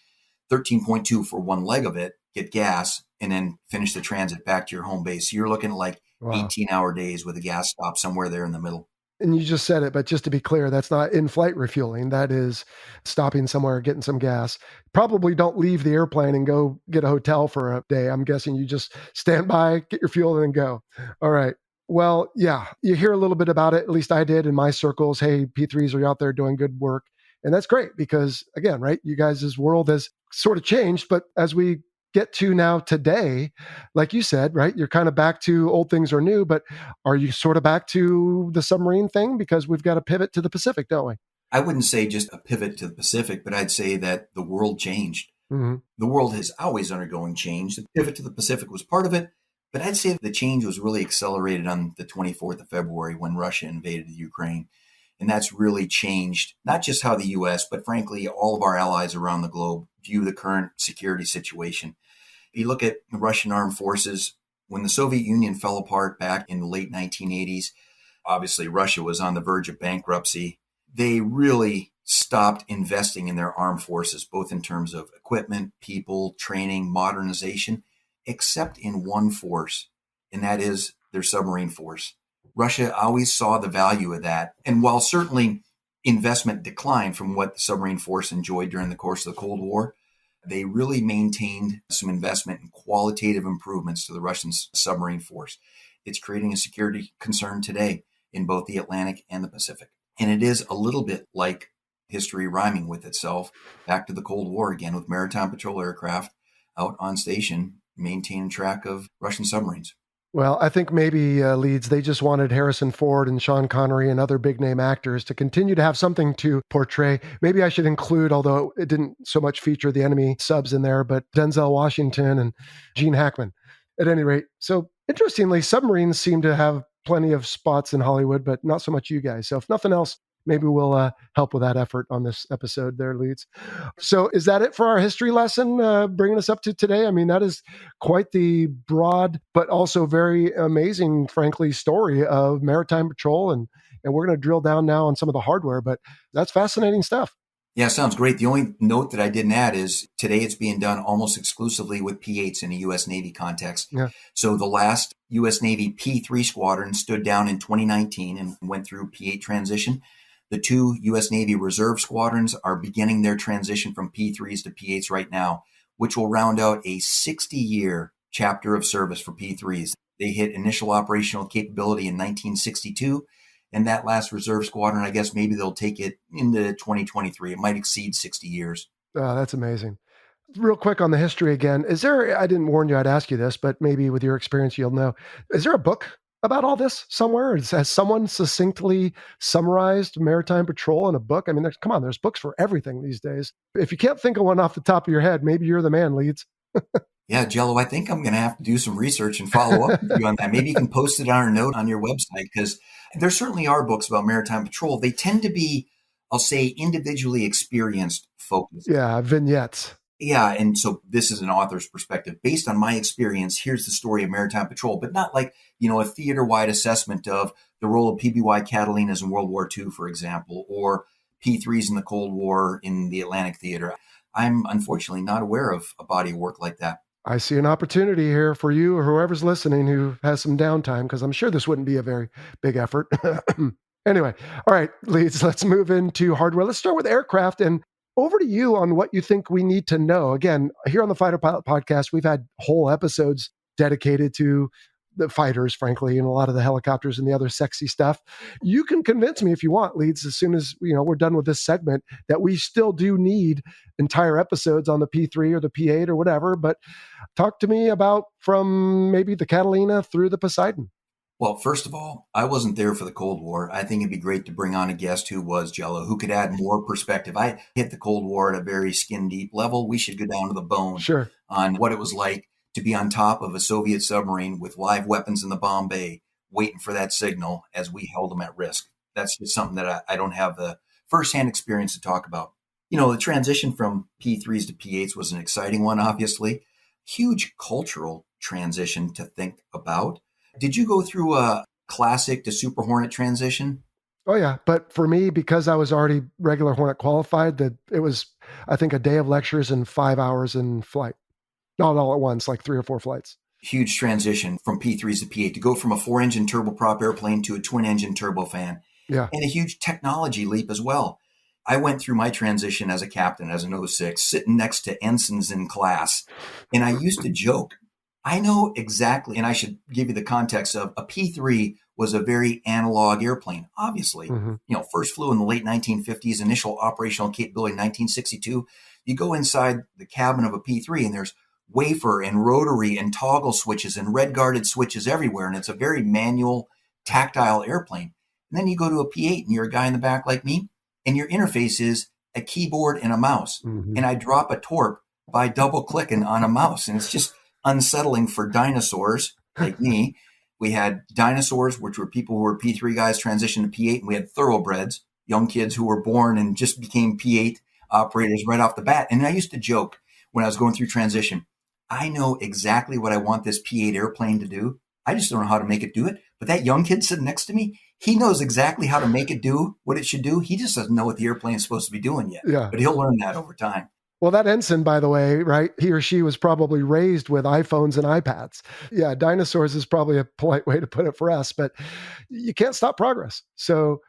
13.2 for one leg of it, get gas, and then finish the transit back to your home base. So you're looking at like 18-hour days with a gas stop somewhere there in the middle. And you just said it, but just to be clear, that's not in-flight refueling. That is stopping somewhere, getting some gas. Probably don't leave the airplane and go get a hotel for a day. I'm guessing you just stand by, get your fuel, and then go. All right. Well, yeah, you hear a little bit about it. At least I did in my circles. Hey, P3s are out there doing good work. And that's great because, again, right, you guys' world has sort of changed. But as we get to now today, like you said, right, you're kind of back to old things are new, but are you sort of back to the submarine thing? Because we've got to pivot to the Pacific, don't we? I wouldn't say just a pivot to the Pacific, but I'd say that the world changed. Mm-hmm. The world has always undergoing change. The pivot to the Pacific was part of it, but I'd say the change was really accelerated on the 24th of February when Russia invaded the Ukraine. And that's really changed not just how the U.S., but frankly, all of our allies around the globe view the current security situation. If you look at the Russian armed forces, when the Soviet Union fell apart back in the late 1980s, obviously Russia was on the verge of bankruptcy. They really stopped investing in their armed forces, both in terms of equipment, people, training, modernization, except in one force, and that is their submarine force. Russia always saw the value of that. And while certainly investment declined from what the submarine force enjoyed during the course of the Cold War, they really maintained some investment in qualitative improvements to the Russian submarine force. It's creating a security concern today in both the Atlantic and the Pacific. And it is a little bit like history rhyming with itself, back to the Cold War again with Maritime Patrol aircraft out on station, maintaining track of Russian submarines. Well, I think maybe Leeds, they just wanted Harrison Ford and Sean Connery and other big name actors to continue to have something to portray. Maybe I should include, although it didn't so much feature the enemy subs in there, but Denzel Washington and Gene Hackman at any rate. So interestingly, submarines seem to have plenty of spots in Hollywood, but not so much you guys. So if nothing else, maybe we'll help with that effort on this episode there, Leeds. So is that it for our history lesson, bringing us up to today? I mean, that is quite the broad, but also very amazing, frankly, story of Maritime Patrol. And we're going to drill down now on some of the hardware, but that's fascinating stuff. Yeah, sounds great. The only note that I didn't add is today it's being done almost exclusively with P-8s in a U.S. Navy context. Yeah. So the last U.S. Navy P-3 squadron stood down in 2019 and went through P-8 transition. The two U.S. Navy Reserve squadrons are beginning their transition from P-3s to P-8s right now, which will round out a 60-year chapter of service for P-3s. They hit initial operational capability in 1962, and that last Reserve squadron, I guess maybe they'll take it into 2023. It might exceed 60 years. Oh, that's amazing. Real quick on the history again, is there, I didn't warn you I'd ask you this, but maybe with your experience you'll know, is there a book about all this somewhere? Has someone succinctly summarized Maritime Patrol in a book? I mean, there's books for everything these days. If you can't think of one off the top of your head, maybe you're the man, Leeds. Yeah, Jello, I think I'm going to have to do some research and follow up with you on that. Maybe you can post it on a note on your website, because there certainly are books about Maritime Patrol. They tend to be, I'll say, individually experienced focused. Yeah, vignettes. Yeah, and so this is an author's perspective. Based on my experience, here's the story of Maritime Patrol, but not like, a theater-wide assessment of the role of PBY Catalinas in World War II, for example, or P-3s in the Cold War in the Atlantic theater. I'm unfortunately not aware of a body of work like that. I see an opportunity here for you or whoever's listening who has some downtime, because I'm sure this wouldn't be a very big effort. Anyway, all right, Leeds, let's move into hardware. Let's start with aircraft, and over to you on what you think we need to know. Again, here on the Fighter Pilot Podcast, we've had whole episodes dedicated to the fighters, frankly, and a lot of the helicopters and the other sexy stuff. You can convince me if you want, Leeds, as soon as we're done with this segment, that we still do need entire episodes on the P3 or the P8 or whatever. But talk to me about from maybe the Catalina through the Poseidon. Well, first of all, I wasn't there for the Cold War. I think it'd be great to bring on a guest who was, Jello, who could add more perspective. I hit the Cold War at a very skin deep level. We should go down to the bone Sure. on what it was like to be on top of a Soviet submarine with live weapons in the bomb bay, waiting for that signal as we held them at risk. That's just something that I don't have the firsthand experience to talk about. The transition from P3s to P8s was an exciting one, obviously. Huge cultural transition to think about. Did you go through a classic to Super Hornet transition? Oh, yeah. But for me, because I was already regular Hornet qualified, that it was, I think, a day of lectures and 5 hours in flight. Not all at once, like 3 or 4 flights. Huge transition from P3s to P8 to go from a 4-engine turboprop airplane to a twin-engine turbofan. Yeah. And a huge technology leap as well. I went through my transition as a captain, as an 06, sitting next to ensigns in class. And I used to joke, I know exactly, and I should give you the context of a P3 was a very analog airplane, obviously. Mm-hmm. First flew in the late 1950s, initial operational capability in 1962. You go inside the cabin of a P3 and there's wafer and rotary and toggle switches and red guarded switches everywhere. And it's a very manual, tactile airplane. And then you go to a P8 and you're a guy in the back like me, and your interface is a keyboard and a mouse. Mm-hmm. And I drop a torp by double clicking on a mouse. And it's just unsettling for dinosaurs like me. We had dinosaurs, which were people who were P3 guys transitioned to P8, and we had thoroughbreds, young kids who were born and just became P8 operators right off the bat. And I used to joke when I was going through transition, I know exactly what I want this P8 airplane to do. I just don't know how to make it do it. But that young kid sitting next to me, he knows exactly how to make it do what it should do. He just doesn't know what the airplane is supposed to be doing yet. Yeah. But he'll learn that over time. Well, that ensign, by the way, right? He or she was probably raised with iPhones and iPads. Yeah, dinosaurs is probably a polite way to put it for us, but you can't stop progress. So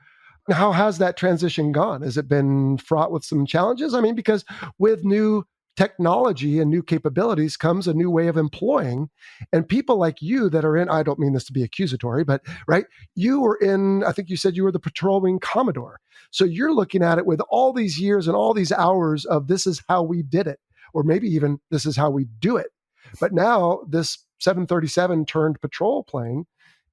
how has that transition gone? Has it been fraught with some challenges? I mean, because with new technology and new capabilities comes a new way of employing. And people like you that are in, I don't mean this to be accusatory, but right, you were in, I think you said you were the patrol wing commodore. So you're looking at it with all these years and all these hours of this is how we did it, or maybe even this is how we do it. But now this 737 turned patrol plane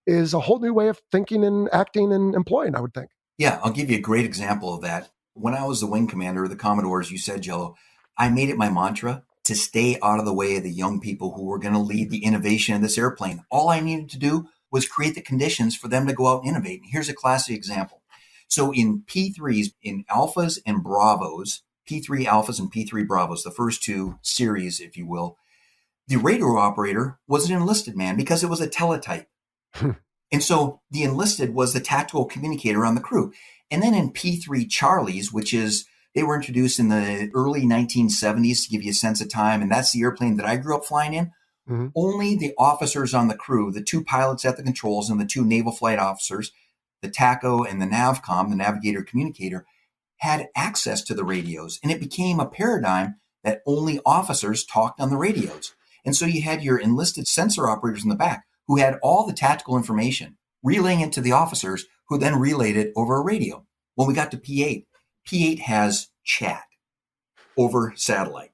is a whole new way of thinking and acting and employing, I would think. Yeah, I'll give you a great example of that. When I was the wing commander of the Commodores, you said, Jello, I made it my mantra to stay out of the way of the young people who were going to lead the innovation of this airplane. All I needed to do was create the conditions for them to go out and innovate. And here's a classic example. So in P3s, in alphas and bravos, P3 alphas and P3 bravos, the first two series, if you will, the radio operator was an enlisted man because it was a teletype. And so the enlisted was the tactical communicator on the crew. And then in P3 Charlies, which is, they were introduced in the early 1970s to give you a sense of time. And that's the airplane that I grew up flying in. Mm-hmm. Only the officers on the crew, the two pilots at the controls and the two naval flight officers, the TACO and the NAVCOM, the navigator communicator, had access to the radios. And it became a paradigm that only officers talked on the radios. And so you had your enlisted sensor operators in the back who had all the tactical information, relaying it to the officers who then relayed it over a radio. When we got to P8, P8 has chat over satellite.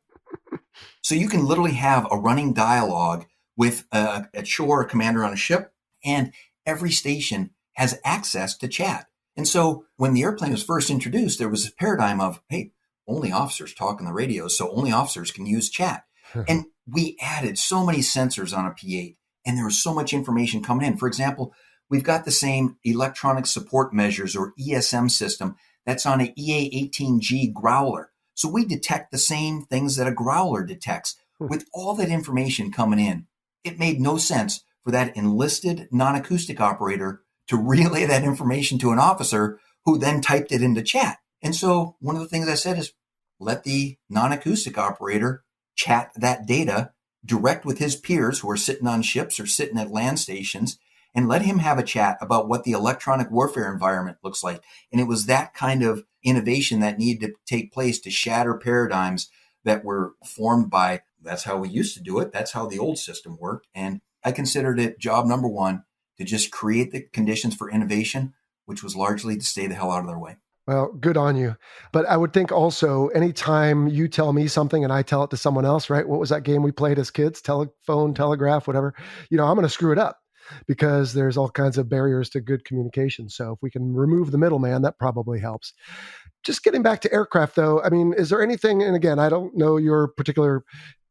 So you can literally have a running dialogue with a shore commander on a ship, and every station has access to chat. And so when the airplane was first introduced, there was a paradigm of, hey, only officers talk on the radios, so only officers can use chat. And we added so many sensors on a P8, and there was so much information coming in. For example, we've got the same electronic support measures or ESM system that's on an EA-18G Growler. So we detect the same things that a Growler detects. With all that information coming in, it made no sense for that enlisted non-acoustic operator to relay that information to an officer who then typed it into chat. And so one of the things I said is let the non-acoustic operator chat that data direct with his peers who are sitting on ships or sitting at land stations, and let him have a chat about what the electronic warfare environment looks like. And it was that kind of innovation that needed to take place to shatter paradigms that were formed by, that's how we used to do it. That's how the old system worked. And I considered it job number one to just create the conditions for innovation, which was largely to stay the hell out of their way. Well, good on you. But I would think also anytime you tell me something and I tell it to someone else, right? What was that game we played as kids? Telephone, telegraph, whatever. I'm going to screw it up because there's all kinds of barriers to good communication. So if we can remove the middleman, that probably helps. Just getting back to aircraft, though, I mean, is there anything, and again, I don't know your particular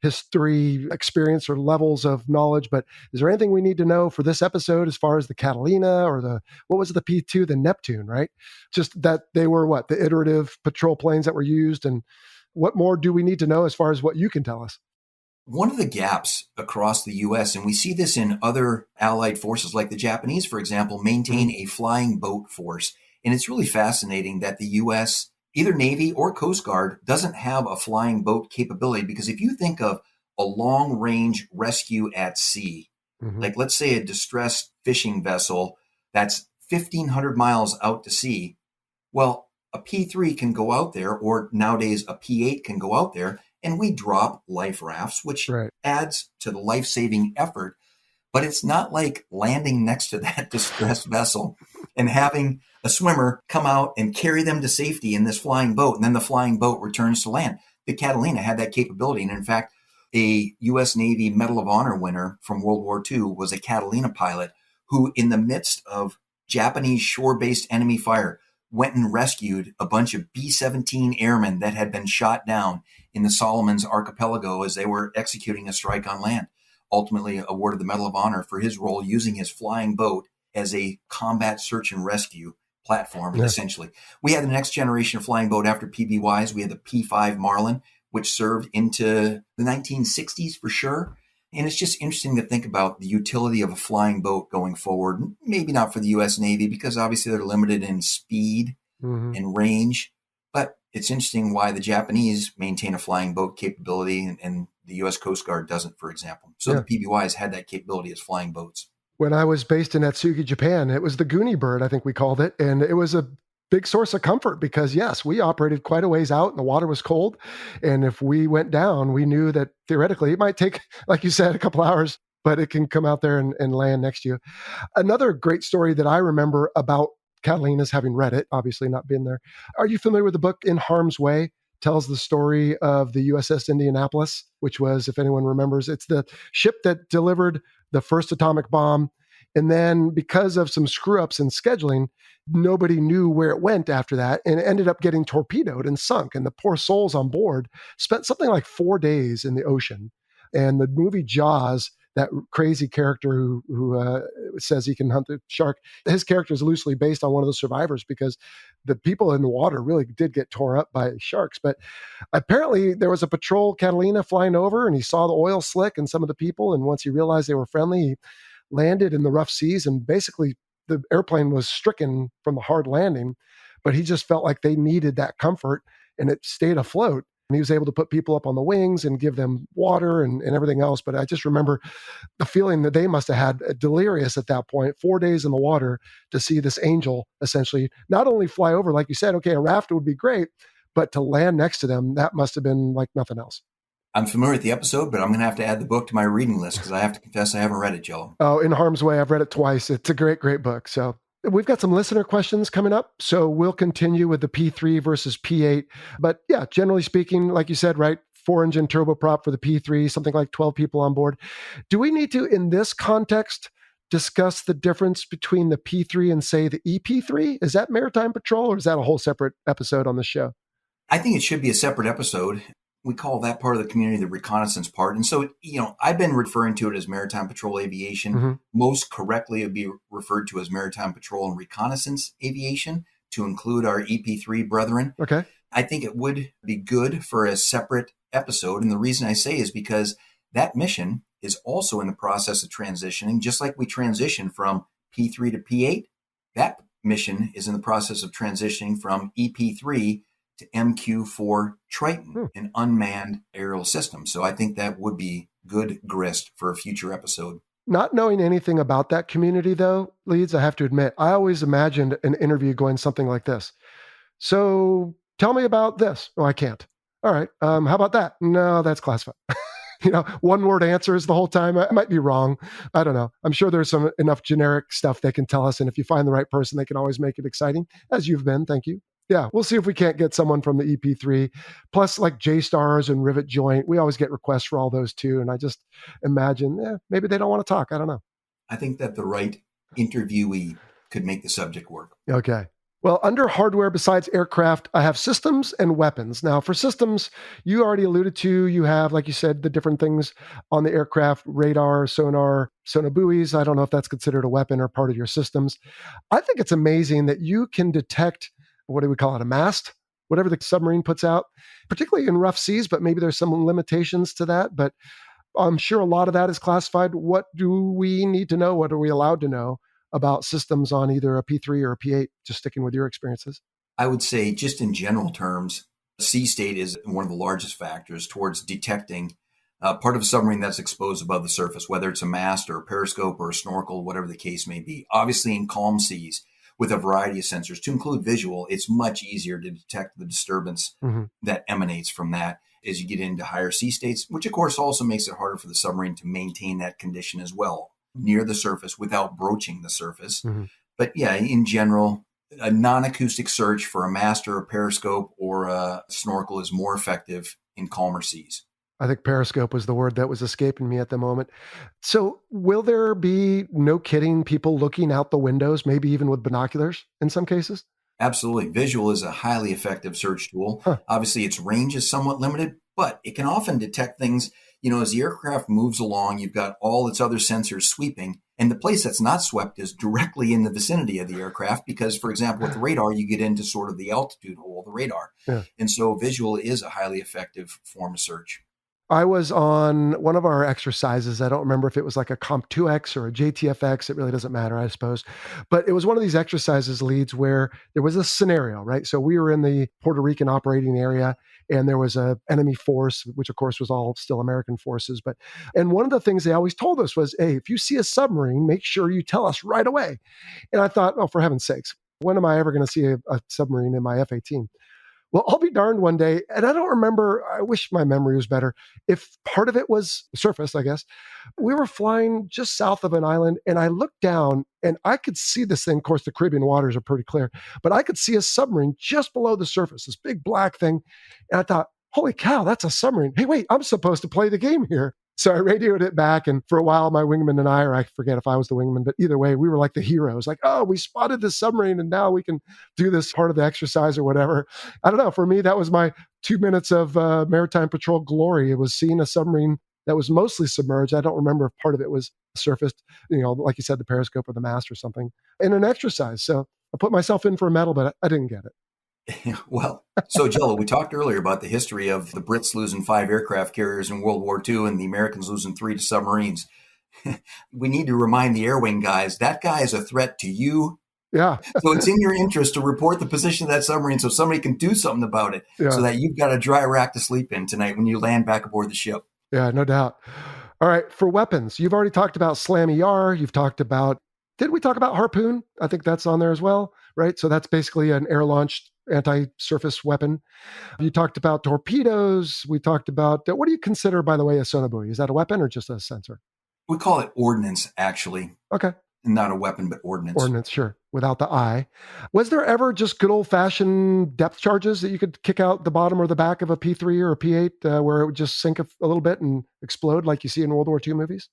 history, experience, or levels of knowledge, but is there anything we need to know for this episode as far as the Catalina or what was the P-2, the Neptune, right? Just that they were the iterative patrol planes that were used, and what more do we need to know as far as what you can tell us? One of the gaps across the U.S., and we see this in other allied forces like the Japanese, for example, maintain a flying boat force. And it's really fascinating that the U.S., either Navy or Coast Guard, doesn't have a flying boat capability. Because if you think of a long-range rescue at sea, like let's say a distressed fishing vessel that's 1,500 miles out to sea, well, a P-3 can go out there, or nowadays a P-8 can go out there, and we drop life rafts, which adds to the life-saving effort. But it's not like landing next to that distressed vessel and having a swimmer come out and carry them to safety in this flying boat, and then the flying boat returns to land. The Catalina had that capability. And in fact, a U.S. Navy Medal of Honor winner from World War II was a Catalina pilot who, in the midst of Japanese shore-based enemy fire, went and rescued a bunch of B-17 airmen that had been shot down in the Solomons Archipelago as they were executing a strike on land. Ultimately awarded the Medal of Honor for his role using his flying boat as a combat search and rescue platform, essentially. We had the next generation of flying boat after PBYs. We had the P-5 Marlin, which served into the 1960s for sure. And it's just interesting to think about the utility of a flying boat going forward. Maybe not for the U.S. Navy, because obviously they're limited in speed and range. But it's interesting why the Japanese maintain a flying boat capability and the U.S. Coast Guard doesn't, for example. So the PBYs had that capability as flying boats. When I was based in Atsugi, Japan, it was the Goonie bird, I think we called it. And it was a big source of comfort because, yes, we operated quite a ways out and the water was cold. And if we went down, we knew that theoretically it might take, like you said, a couple hours, but it can come out there and land next to you. Another great story that I remember about Catalina's, having read it, obviously not been there. Are you familiar with the book In Harm's Way? Tells the story of the USS Indianapolis, which was, if anyone remembers, it's the ship that delivered the first atomic bomb. And then because of some screw ups in scheduling, nobody knew where it went after that, and it ended up getting torpedoed and sunk. And the poor souls on board spent something like 4 days in the ocean. And the movie Jaws, that crazy character who says he can hunt the shark, his character is loosely based on one of the survivors because the people in the water really did get tore up by sharks. But apparently there was a patrol Catalina flying over and he saw the oil slick and some of the people. And once he realized they were friendly, he landed in the rough seas, and basically the airplane was stricken from the hard landing, but he just felt like they needed that comfort and it stayed afloat. And he was able to put people up on the wings and give them water and everything else. But I just remember the feeling that they must have had delirious at that point, 4 days in the water to see this angel essentially not only fly over, like you said, okay, a raft would be great, but to land next to them, that must have been like nothing else. I'm familiar with the episode, but I'm going to have to add the book to my reading list because I have to confess I haven't read it, Joe. Oh, In Harm's Way, I've read it twice. It's a great, great book. So we've got some listener questions coming up. So we'll continue with the P3 versus P8. But yeah, generally speaking, like you said, right, 4-engine turboprop for the P3, something like 12 people on board. Do we need to, in this context, discuss the difference between the P3 and, say, the EP3? Is that Maritime Patrol, or is that a whole separate episode on the show? I think it should be a separate episode. We call that part of the community the reconnaissance part. And so, I've been referring to it as Maritime Patrol Aviation. Most correctly, it would be referred to as Maritime Patrol and Reconnaissance Aviation to include our EP3 brethren. Okay. I think it would be good for a separate episode. And the reason I say is because that mission is also in the process of transitioning, just like we transition from P3 to P8. That mission is in the process of transitioning from EP3 to MQ-4 Triton, an unmanned aerial system. So I think that would be good grist for a future episode. Not knowing anything about that community, though, Leeds, I have to admit, I always imagined an interview going something like this. So tell me about this. Oh, I can't. All right. How about that? No, that's classified. one word answers the whole time. I might be wrong. I don't know. I'm sure there's enough generic stuff they can tell us. And if you find the right person, they can always make it exciting, as you've been. Thank you. Yeah, we'll see if we can't get someone from the EP3. Plus, like J-stars and rivet joint, we always get requests for all those too. And I just imagine, maybe they don't want to talk. I don't know. I think that the right interviewee could make the subject work. Okay. Well, under hardware besides aircraft, I have systems and weapons. Now, for systems, you already alluded to, you have, like you said, the different things on the aircraft, radar, sonar, sonobuoys. I don't know if that's considered a weapon or part of your systems. I think it's amazing that you can detect, what do we call it, a mast? Whatever the submarine puts out, particularly in rough seas, but maybe there's some limitations to that. But I'm sure a lot of that is classified. What do we need to know? What are we allowed to know about systems on either a P3 or a P8, just sticking with your experiences? I would say, just in general terms, sea state is one of the largest factors towards detecting part of a submarine that's exposed above the surface, whether it's a mast or a periscope or a snorkel, whatever the case may be. Obviously, in calm seas, with a variety of sensors, to include visual, it's much easier to detect the disturbance that emanates from that as you get into higher sea states, which of course also makes it harder for the submarine to maintain that condition as well, near the surface without broaching the surface. But yeah, in general, a non-acoustic search for a mast or a periscope or a snorkel is more effective in calmer seas. I think periscope was the word that was escaping me at the moment. So will there be, no kidding, people looking out the windows, maybe even with binoculars in some cases? Absolutely. Visual is a highly effective search tool. Obviously, its range is somewhat limited, but it can often detect things. As the aircraft moves along, you've got all its other sensors sweeping, and the place that's not swept is directly in the vicinity of the aircraft because, for example, with the radar, you get into sort of the altitude hole of the radar. And so visual is a highly effective form of search. I was on one of our exercises. I don't remember if it was like a Comp 2X or a JTFX. It really doesn't matter, I suppose. But it was one of these exercises, Leeds, where there was a scenario, right? So we were in the Puerto Rican operating area, and there was a enemy force, which of course was all still American forces. And one of the things they always told us was, hey, if you see a submarine, make sure you tell us right away. And I thought, oh, for heaven's sakes, when am I ever going to see a submarine in my F-18? Well, I'll be darned one day, and I don't remember, I wish my memory was better, if part of it was surface, I guess. We were flying just south of an island, and I looked down, and I could see this thing. Of course, the Caribbean waters are pretty clear, but I could see a submarine just below the surface, this big black thing. And I thought, holy cow, that's a submarine. Hey, wait, I'm supposed to play the game here. So I radioed it back, and for a while, my wingman and I, or I forget if I was the wingman, but either way, we were like the heroes. Like, oh, we spotted this submarine, and now we can do this part of the exercise or whatever. I don't know. For me, that was my 2 minutes of Maritime Patrol glory. It was seeing a submarine that was mostly submerged. I don't remember if part of it was surfaced, like you said, the periscope or the mast or something, in an exercise. So I put myself in for a medal, but I didn't get it. Well, so Jello, we talked earlier about the history of the Brits losing 5 aircraft carriers in World War II and the Americans losing 3 to submarines. We need to remind the air wing guys, that guy is a threat to you. Yeah. So it's in your interest to report the position of that submarine so somebody can do something about it, so that you've got a dry rack to sleep in tonight when you land back aboard the ship. Yeah, no doubt. All right, for weapons, you've already talked about SLAM-ER. You've talked about, did we talk about Harpoon? I think that's on there as well, right? So that's basically an air-launched anti-surface weapon. You talked about torpedoes. We talked about, what do you consider, by the way, a sonobuoy? Is that a weapon or just a sensor? We call it ordnance, actually. Okay. Not a weapon, but ordnance. Ordnance, sure, without the I. Was there ever just good old-fashioned depth charges that you could kick out the bottom or the back of a P3 or a P8 where it would just sink a little bit and explode like you see in World War II movies?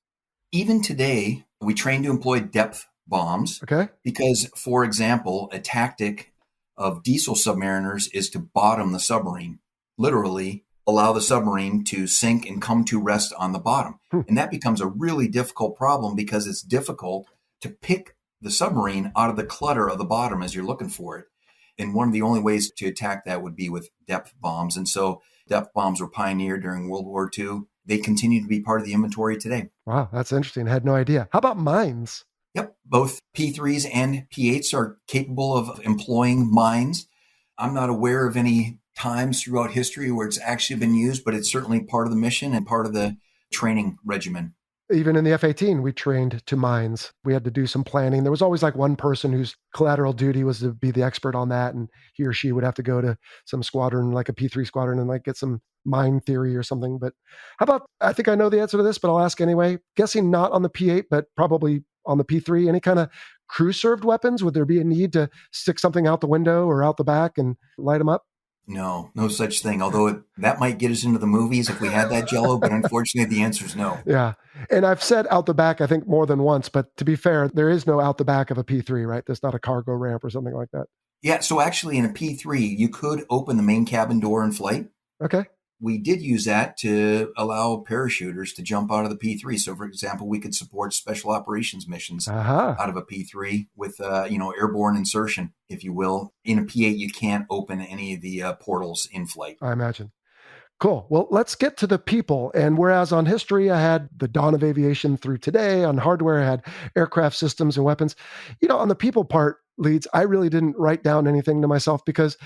Even today, we train to employ depth bombs. Okay. Because, for example, a tactic of diesel submariners is to bottom the submarine, literally allow the submarine to sink and come to rest on the bottom. And that becomes a really difficult problem because it's difficult to pick the submarine out of the clutter of the bottom as you're looking for it. And one of the only ways to attack that would be with depth bombs. And so depth bombs were pioneered during World War II. They continue to be part of the inventory today. Wow, that's interesting. I had no idea. How about mines? Yep, both P3s and P8s are capable of employing mines. I'm not aware of any times throughout history where it's actually been used, but it's certainly part of the mission and part of the training regimen. Even in the F-18, we trained to mines. We had to do some planning. There was always like one person whose collateral duty was to be the expert on that, and he or she would have to go to some squadron, like a P3 squadron, and like get some mine theory or something. But how about, I think I know the answer to this, but I'll ask anyway. Guessing not on the P-8, but probably on the P-3, any kind of crew-served weapons? Would there be a need to stick something out the window or out the back and light them up? No such thing. Although that might get us into the movies if we had that Jello, but unfortunately, the answer is no. Yeah. And I've said out the back, I think more than once, but to be fair, there is no out the back of a P3, right? There's not a cargo ramp or something like that. Yeah, so actually in a P3, you could open the main cabin door in flight. Okay. We did use that to allow parachuters to jump out of the P3. So, for example, we could support special operations missions out of a P3 with, airborne insertion, if you will. In a P8, you can't open any of the portals in flight. I imagine. Cool. Well, let's get to the people. And whereas on history, I had the dawn of aviation through today, on hardware, I had aircraft systems and weapons. On the people part, Leeds, I really didn't write down anything to myself because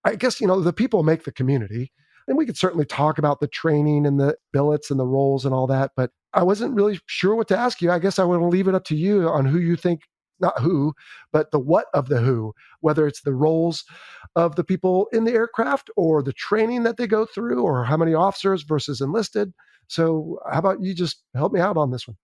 I guess, the people make the community. And we could certainly talk about the training and the billets and the roles and all that, but I wasn't really sure what to ask you. I guess I want to leave it up to you on who you think, not who, but the what of the who, whether it's the roles of the people in the aircraft or the training that they go through or how many officers versus enlisted. So how about you just help me out on this one?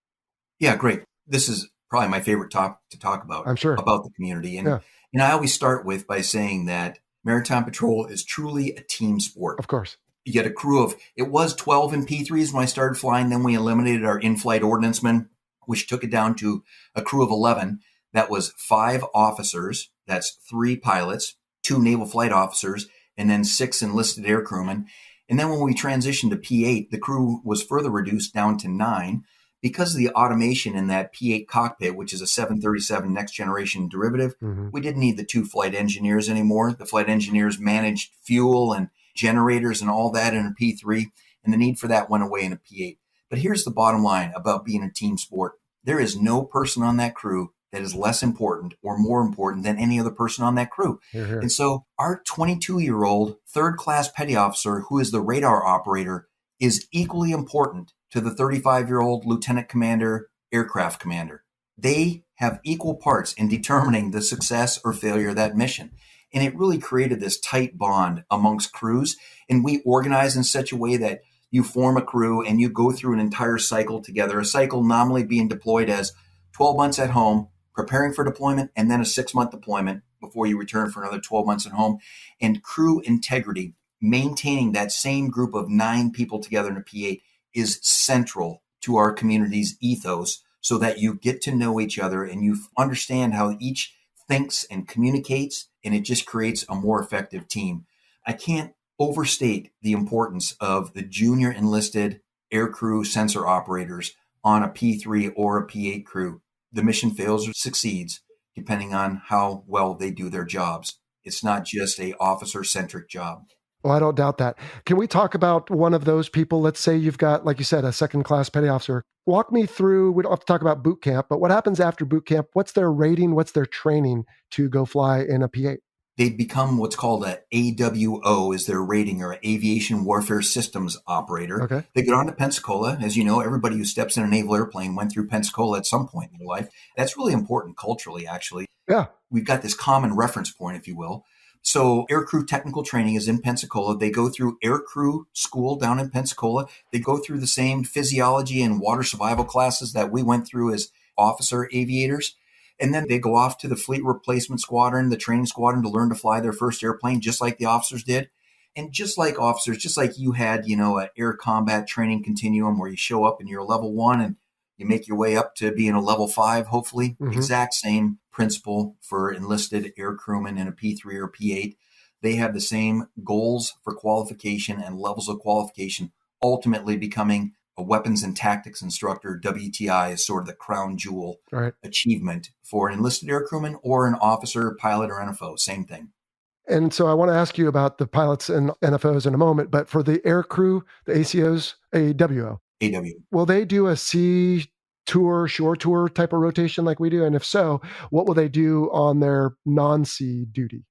Yeah, great. This is probably my favorite topic to talk I'm sure. about the community. And, Yeah. I always start by saying that Maritime Patrol is truly a team sport. Of course. You get a crew of, it was 12 in P3s when I started flying. Then we eliminated our in-flight ordnancemen, which took it down to a crew of 11. That was 5 officers. That's 3 pilots, 2 naval flight officers, and then 6 enlisted aircrewmen. And then when we transitioned to P8, the crew was further reduced down to 9 because of the automation in that P8 cockpit, which is a 737 next generation derivative. Mm-hmm. We didn't need the 2 flight engineers anymore. The flight engineers managed fuel and generators and all that in a P3, and the need for that went away in a P8. But here's the bottom line about being a team sport. There is no person on that crew that is less important or more important than any other person on that crew. Here. And so our 22-year-old third-class petty officer, who is the radar operator, is equally important to the 35-year-old lieutenant commander, aircraft commander. They have equal parts in determining the success or failure of that mission. And it really created this tight bond amongst crews. And we organize in such a way that you form a crew and you go through an entire cycle together, a cycle nominally being deployed as 12 months at home, preparing for deployment, and then a 6-month deployment before you return for another 12 months at home. And crew integrity, maintaining that same group of 9 people together in a P8 is central to our community's ethos, so that you get to know each other and you understand how each thinks and communicates, and it just creates a more effective team. I can't overstate the importance of the junior enlisted aircrew sensor operators on a P3 or a P8 crew. The mission fails or succeeds depending on how well they do their jobs. It's not just a officer-centric job. Well, I don't doubt that. Can we talk about one of those people? Let's say you've got, like you said, a second-class petty officer. Walk me through, we don't have to talk about boot camp, but what happens after boot camp? What's their rating? What's their training to go fly in a P-8? They become what's called an AWO is their rating, or Aviation Warfare Systems Operator. Okay. They get on to Pensacola. As you know, everybody who steps in a naval airplane went through Pensacola at some point in their life. That's really important culturally, actually. Yeah. We've got this common reference point, if you will. So aircrew technical training is in Pensacola. They go through aircrew school down in Pensacola. They go through the same physiology and water survival classes that we went through as officer aviators. And then they go off to the fleet replacement squadron, the training squadron, to learn to fly their first airplane, just like the officers did. And just like officers, just like you had, an air combat training continuum where you show up and you're a level 1 and you make your way up to being a level 5, hopefully. Mm-hmm. Exact same principle for enlisted air crewmen in a P3 or P8. They have the same goals for qualification and levels of qualification, ultimately becoming a weapons and tactics instructor. WTI is sort of the crown jewel achievement for an enlisted air crewman or an officer, pilot, or NFO. Same thing. And so I want to ask you about the pilots and NFOs in a moment, but for the air crew, the ACOs, AWO. AW. Will they do a sea tour, shore tour type of rotation like we do? And if so, what will they do on their non-sea duty?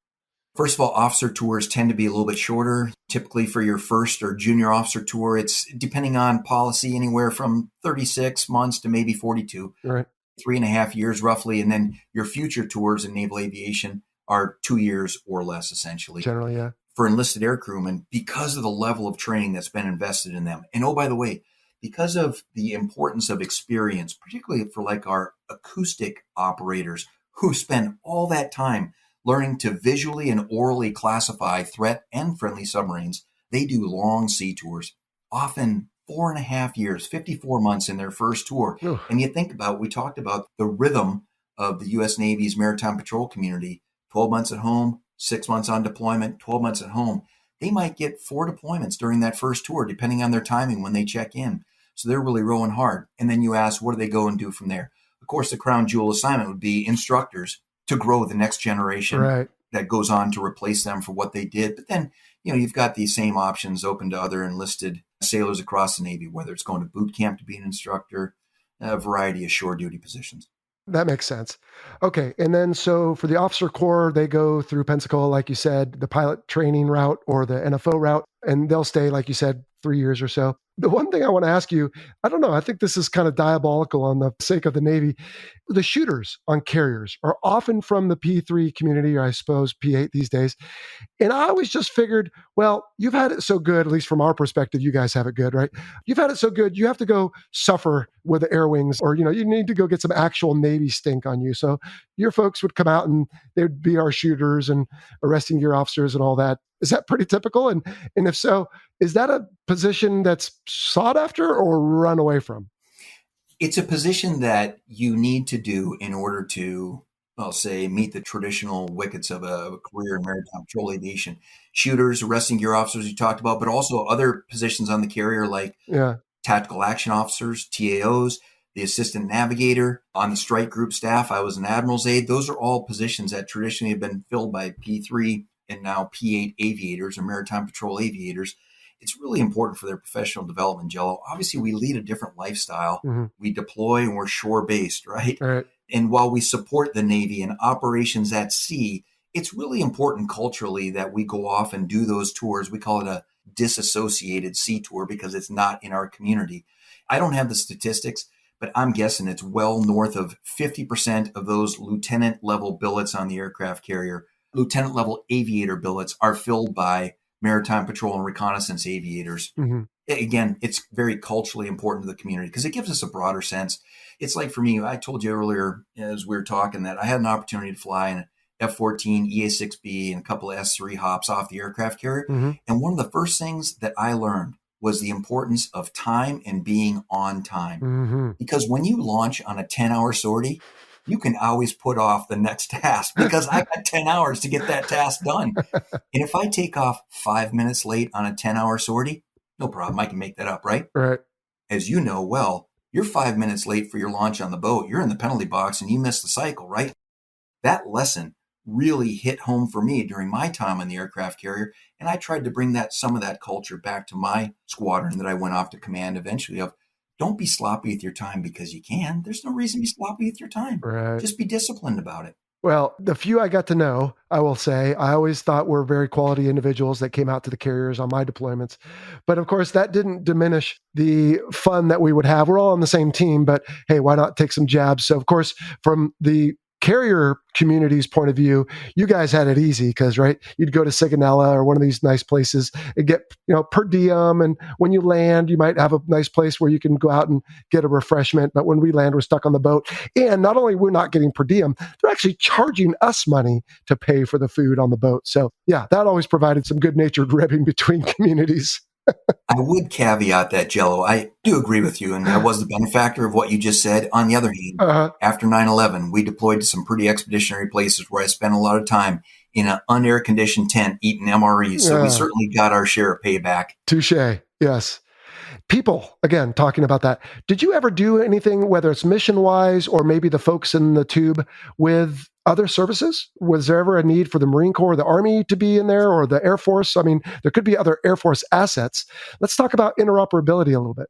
First of all, officer tours tend to be a little bit shorter. Typically for your first or junior officer tour, it's depending on policy, anywhere from 36 months to maybe 42, Right. 3.5 years roughly. And then your future tours in naval aviation are 2 years or less, essentially. Generally, yeah. For enlisted aircrewmen, because of the level of training that's been invested in them. And oh, by the way, because of the importance of experience, particularly for like our acoustic operators who spend all that time learning to visually and orally classify threat and friendly submarines, they do long sea tours, often 4.5 years, 54 months in their first tour. Ooh. And you think about, we talked about the rhythm of the U.S. Navy's Maritime Patrol community, 12 months at home, 6 months on deployment, 12 months at home. They might get 4 deployments during that first tour, depending on their timing when they check in. So they're really rowing hard. And then you ask, what do they go and do from there? Of course, the crown jewel assignment would be instructors to grow the next generation Right. that goes on to replace them for what they did. But then, you've got these same options open to other enlisted sailors across the Navy, whether it's going to boot camp to be an instructor, a variety of shore duty positions. That makes sense. Okay. And then so for the officer corps, they go through Pensacola, like you said, the pilot training route or the NFO route, and they'll stay, like you said, 3 years or so. The one thing I want to ask you, I don't know, I think this is kind of diabolical on the sake of the Navy. The shooters on carriers are often from the P3 community, or I suppose P8 these days. And I always just figured, well, you've had it so good, at least from our perspective, you guys have it good, right? You've had it so good, you have to go suffer with the air wings, or, you need to go get some actual Navy stink on you. So your folks would come out and they'd be our shooters and arresting your officers and all that. Is that pretty typical? And if so, is that a position that's sought after or run away from? It's a position that you need to do in order to, I'll say, meet the traditional wickets of a career in maritime patrol aviation. Shooters, arresting gear officers you talked about, but also other positions on the carrier like Yeah. tactical action officers, TAOs, the assistant navigator. On the strike group staff, I was an admiral's aide. Those are all positions that traditionally have been filled by P3 and now P8 aviators or maritime patrol aviators. It's really important for their professional development, Jello. Obviously, we lead a different lifestyle. Mm-hmm. We deploy and we're shore-based, right? All right. And while we support the Navy in operations at sea, it's really important culturally that we go off and do those tours. We call it a disassociated sea tour because it's not in our community. I don't have the statistics, but I'm guessing it's well north of 50% of those lieutenant level billets on the aircraft carrier, lieutenant level aviator billets, are filled by maritime patrol and reconnaissance aviators. Mm-hmm. Again, it's very culturally important to the community because it gives us a broader sense. It's like for me, I told you earlier as we were talking that I had an opportunity to fly in an F-14, EA-6B, and a couple of S-3 hops off the aircraft carrier. Mm-hmm. And one of the first things that I learned was the importance of time and being on time. Mm-hmm. Because when you launch on a 10-hour sortie, you can always put off the next task because I got 10 hours to get that task done. And if I take off 5 minutes late on a 10-hour sortie, no problem. I can make that up, right? Right. As you know well, you're 5 minutes late for your launch on the boat. You're in the penalty box and you missed the cycle, right? That lesson really hit home for me during my time on the aircraft carrier. And I tried to bring some of that culture back to my squadron that I went off to command eventually of, don't be sloppy with your time because you can. There's no reason to be sloppy with your time. Right. Just be disciplined about it. Well, the few I got to know, I will say, I always thought were very quality individuals that came out to the carriers on my deployments. But of course, that didn't diminish the fun that we would have. We're all on the same team, but hey, why not take some jabs? So of course, from the carrier community's point of view, you guys had it easy because, right, you'd go to Sigonella or one of these nice places and get, per diem. And when you land, you might have a nice place where you can go out and get a refreshment. But when we land, we're stuck on the boat. And not only we're not getting per diem, they're actually charging us money to pay for the food on the boat. So yeah, that always provided some good-natured ribbing between communities. I would caveat that, Jello. I do agree with you, and I was the benefactor of what you just said. On the other hand, after 9/11, we deployed to some pretty expeditionary places where I spent a lot of time in an unair-conditioned tent eating MREs. So we certainly got our share of payback. Touche. Yes. People, again, talking about that. Did you ever do anything, whether it's mission-wise or maybe the folks in the tube, with other services? Was there ever a need for the Marine Corps, the Army to be in there, or the Air Force? I mean, there could be other Air Force assets. Let's talk about interoperability a little bit.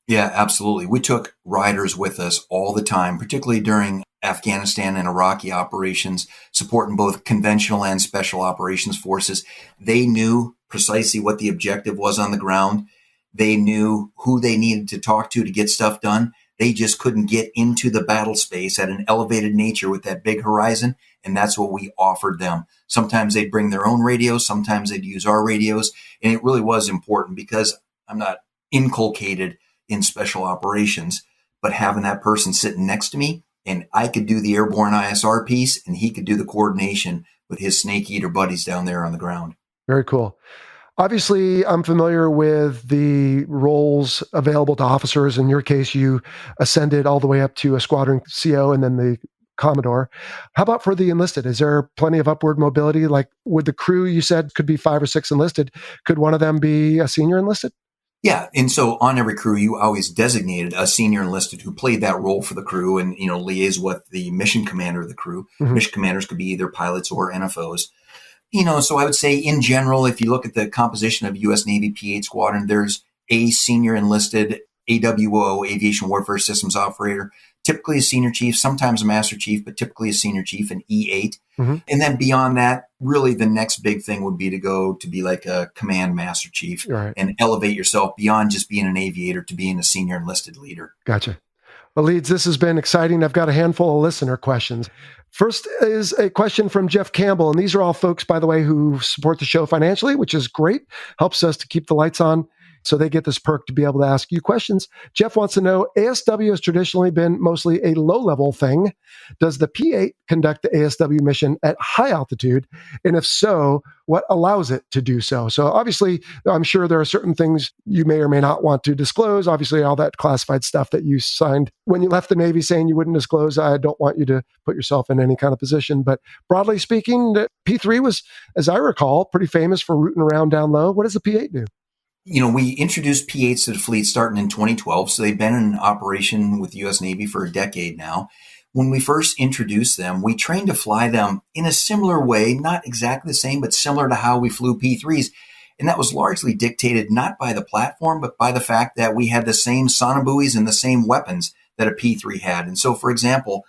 Yeah, absolutely. We took riders with us all the time, particularly during Afghanistan and Iraqi operations, supporting both conventional and special operations forces. They knew precisely what the objective was on the ground. They knew who they needed to talk to get stuff done. They just couldn't get into the battle space at an elevated nature with that big horizon. And that's what we offered them. Sometimes they'd bring their own radios. Sometimes they'd use our radios. And it really was important because I'm not inculcated in special operations, but having that person sitting next to me, and I could do the airborne ISR piece and he could do the coordination with his snake eater buddies down there on the ground. Very cool. Obviously, I'm familiar with the roles available to officers. In your case, you ascended all the way up to a squadron CO and then the Commodore. How about for the enlisted? Is there plenty of upward mobility? Like with the crew, you said could be 5 or 6 enlisted. Could one of them be a senior enlisted? Yeah. And so on every crew, you always designated a senior enlisted who played that role for the crew and, liaise with the mission commander of the crew. Mm-hmm. Mission commanders could be either pilots or NFOs. So I would say in general, if you look at the composition of U.S. Navy P-8 squadron, there's a senior enlisted AWO, Aviation Warfare Systems Operator, typically a senior chief, sometimes a master chief, but typically a senior chief, an E8. Mm-hmm. And then beyond that, really the next big thing would be to go to be like a command master chief and elevate yourself beyond just being an aviator to being a senior enlisted leader. Gotcha. Well, Leeds, this has been exciting. I've got a handful of listener questions. First is a question from Jeff Campbell. And these are all folks, by the way, who support the show financially, which is great. Helps us to keep the lights on. So they get this perk to be able to ask you questions. Jeff wants to know, ASW has traditionally been mostly a low-level thing. Does the P-8 conduct the ASW mission at high altitude? And if so, what allows it to do so? So obviously, I'm sure there are certain things you may or may not want to disclose. Obviously, all that classified stuff that you signed when you left the Navy saying you wouldn't disclose, I don't want you to put yourself in any kind of position. But broadly speaking, the P-3 was, as I recall, pretty famous for rooting around down low. What does the P-8 do? We introduced P-8s to the fleet starting in 2012, so they've been in operation with the U.S. Navy for a decade now. When we first introduced them, we trained to fly them in a similar way, not exactly the same, but similar to how we flew P-3s. And that was largely dictated not by the platform, but by the fact that we had the same sonobuoys and the same weapons that a P-3 had. And so, for example,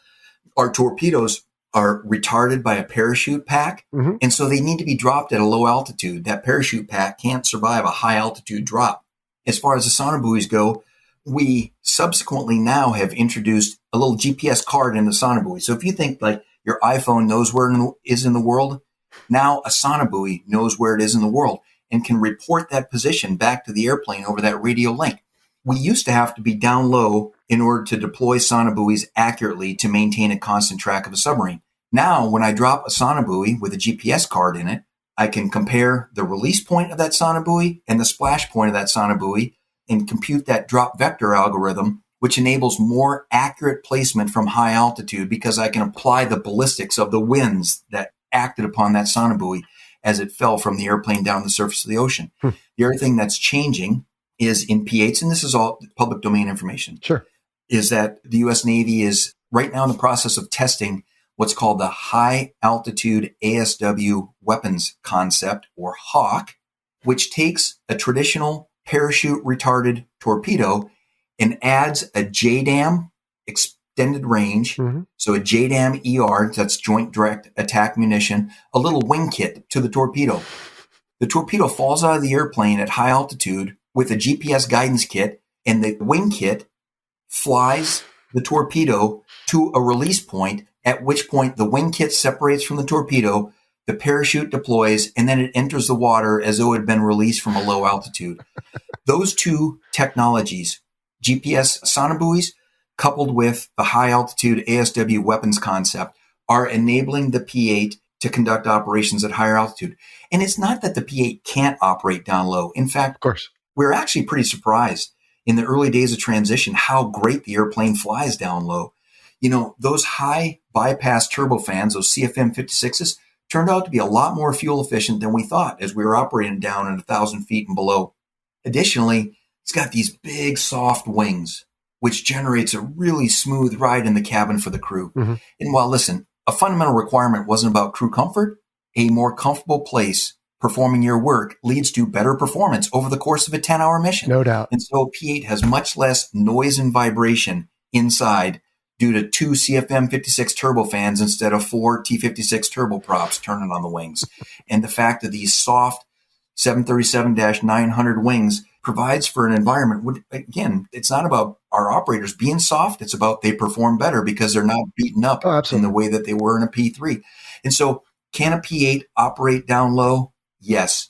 our torpedoes are retarded by a parachute pack. Mm-hmm. And so they need to be dropped at a low altitude. That parachute pack can't survive a high altitude drop. As far as the sonobuoys go, we subsequently now have introduced a little GPS card in the sonobuoy. So if you think like your iPhone knows where it is in the world, now a sonobuoy knows where it is in the world and can report that position back to the airplane over that radio link. We used to have to be down low in order to deploy sonobuoys accurately to maintain a constant track of a submarine. Now, when I drop a sonobuoy with a GPS card in it, I can compare the release point of that sonobuoy and the splash point of that sonobuoy and compute that drop vector algorithm, which enables more accurate placement from high altitude because I can apply the ballistics of the winds that acted upon that sonobuoy as it fell from the airplane down the surface of the ocean. The other thing that's changing is in P-8s, and this is all public domain information, is that the U.S. Navy is right now in the process of testing what's called the High Altitude ASW Weapons Concept, or HAWC, which takes a traditional parachute-retarded torpedo and adds a JDAM, extended range, so a JDAM ER, that's Joint Direct Attack Munition, a little wing kit to the torpedo. The torpedo falls out of the airplane at high altitude with a GPS guidance kit, and the wing kit flies the torpedo to a release point, at which point the wing kit separates from the torpedo, the parachute deploys, and then it enters the water as though it had been released from a low altitude. Those two technologies, GPS sonobuoys coupled with the high altitude ASW weapons concept, are enabling the P-8 to conduct operations at higher altitude. And it's not that the P-8 can't operate down low. In fact, of course, we're actually pretty surprised in the early days of transition how great the airplane flies down low. Those high bypass turbofans, those CFM 56s, turned out to be a lot more fuel efficient than we thought as we were operating down at 1,000 feet and below. Additionally, it's got these big soft wings, which generates a really smooth ride in the cabin for the crew. And while, listen, a fundamental requirement wasn't about crew comfort, a more comfortable place performing your work leads to better performance over the course of a 10-hour mission. No doubt. And so P-8 has much less noise and vibration inside due to 2 CFM56 turbofans instead of 4 T56 turboprops turning on the wings. And the fact that these soft 737-900 wings provides for an environment. Again, it's not about our operators being soft. It's about they perform better because they're not beaten up in the way that they were in a P3. And so can a P8 operate down low? Yes.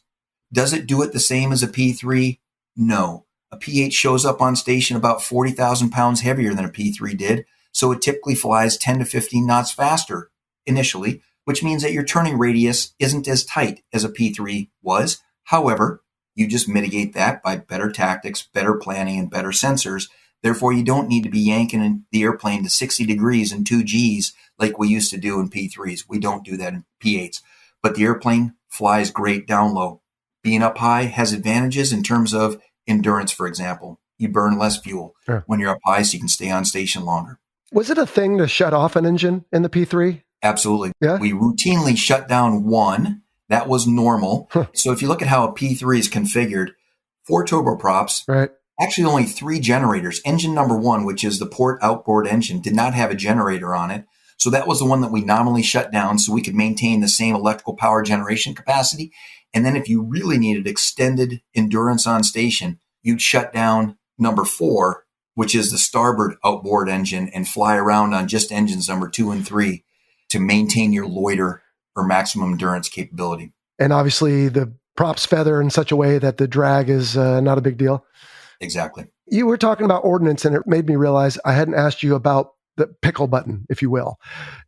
Does it do it the same as a P3? No. A P8 shows up on station about 40,000 pounds heavier than a P3 did. So it typically flies 10 to 15 knots faster initially, which means that your turning radius isn't as tight as a P3 was. However, you just mitigate that by better tactics, better planning, and better sensors. Therefore, you don't need to be yanking the airplane to 60 degrees and 2 Gs like we used to do in P3s. We don't do that in P8s. But the airplane flies great down low. Being up high has advantages in terms of endurance, for example. You burn less fuel when you're up high, so you can stay on station longer. Was it a thing to shut off an engine in the P3? Absolutely. Yeah? We routinely shut down one. That was normal. So if you look at how a P3 is configured, 4 turboprops, actually only 3 generators. Engine number 1, which is the port outboard engine, did not have a generator on it. So that was the one that we nominally shut down so we could maintain the same electrical power generation capacity. And then if you really needed extended endurance on station, you'd shut down number 4, which is the starboard outboard engine, and fly around on just engines number 2 and 3 to maintain your loiter or maximum endurance capability. And obviously the props feather in such a way that the drag is not a big deal. Exactly. You were talking about ordnance, and it made me realize I hadn't asked you about the pickle button, if you will.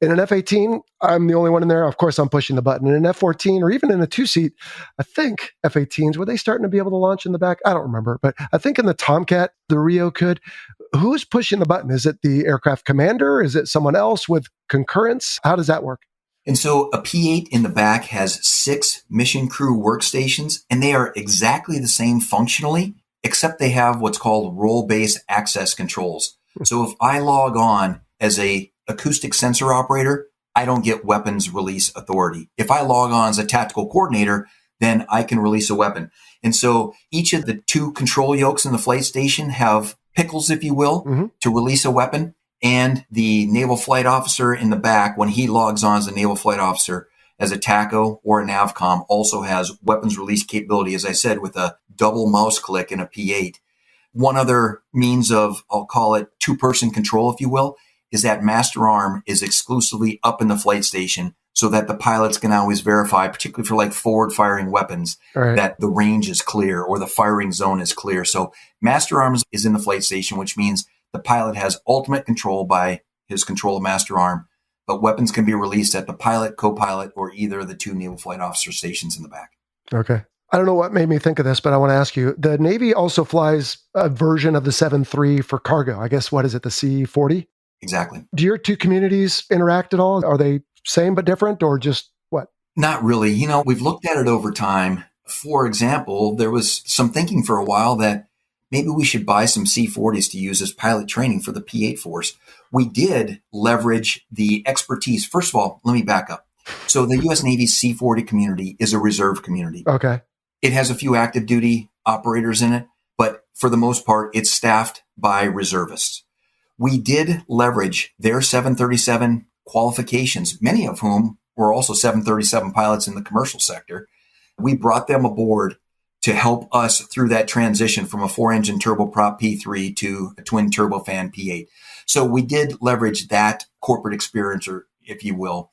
In an F-18, I'm the only one in there. Of course, I'm pushing the button. In an F-14, or even in a 2-seat, I think F-18s, were they starting to be able to launch in the back? I don't remember. But I think in the Tomcat, the Rio could. Who's pushing the button? Is it the aircraft commander? Is it someone else with concurrence? How does that work? And so a P-8 in the back has 6 mission crew workstations, and they are exactly the same functionally, except they have what's called role-based access controls. So if I log on as a acoustic sensor operator, I don't get weapons release authority. If I log on as a tactical coordinator, then I can release a weapon. And so each of the 2 control yokes in the flight station have pickles, if you will, to release a weapon. And the naval flight officer in the back, when he logs on as a naval flight officer as a TACO or a NAVCOM, also has weapons release capability, as I said, with a double mouse click in a P8. One other means of, I'll call it 2-person control, if you will, is that master arm is exclusively up in the flight station so that the pilots can always verify, particularly for like forward firing weapons, that the range is clear or the firing zone is clear. So master arm is in the flight station, which means the pilot has ultimate control by his control of master arm, but weapons can be released at the pilot, co-pilot, or either of the 2 naval flight officer stations in the back. Okay. I don't know what made me think of this, but I want to ask you, the Navy also flies a version of the 7.3 for cargo. I guess, what is it, the C-40? Exactly. Do your 2 communities interact at all? Are they same but different, or just what? Not really. You know, we've looked at it over time. For example, there was some thinking for a while that maybe we should buy some C-40s to use as pilot training for the P-8 force. We did leverage the expertise. First of all, let me back up. So the U.S. Navy's C-40 community is a reserve community. Okay. It has a few active duty operators in it, but for the most part, it's staffed by reservists. We did leverage their 737 qualifications, many of whom were also 737 pilots in the commercial sector. We brought them aboard to help us through that transition from a 4-engine turboprop P3 to a twin turbofan P8. So we did leverage that corporate experience, or if you will.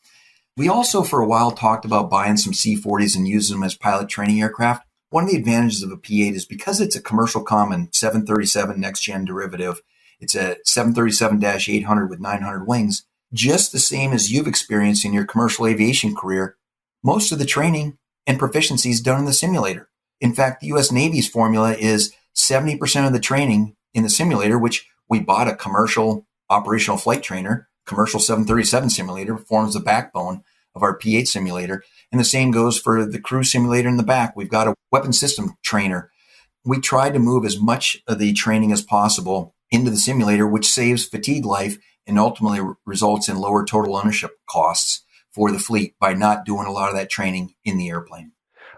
We also, for a while, talked about buying some C-40s and using them as pilot training aircraft. One of the advantages of a P-8 is because it's a commercial common 737 next-gen derivative, it's a 737-800 with 900 wings, just the same as you've experienced in your commercial aviation career. Most of the training and proficiency is done in the simulator. In fact, the U.S. Navy's formula is 70% of the training in the simulator, which we bought a commercial operational flight trainer, commercial 737 simulator, forms the backbone of our P-8 simulator. And the same goes for the crew simulator in the back. We've got a weapon system trainer. We tried to move as much of the training as possible into the simulator, which saves fatigue life and ultimately results in lower total ownership costs for the fleet by not doing a lot of that training in the airplane.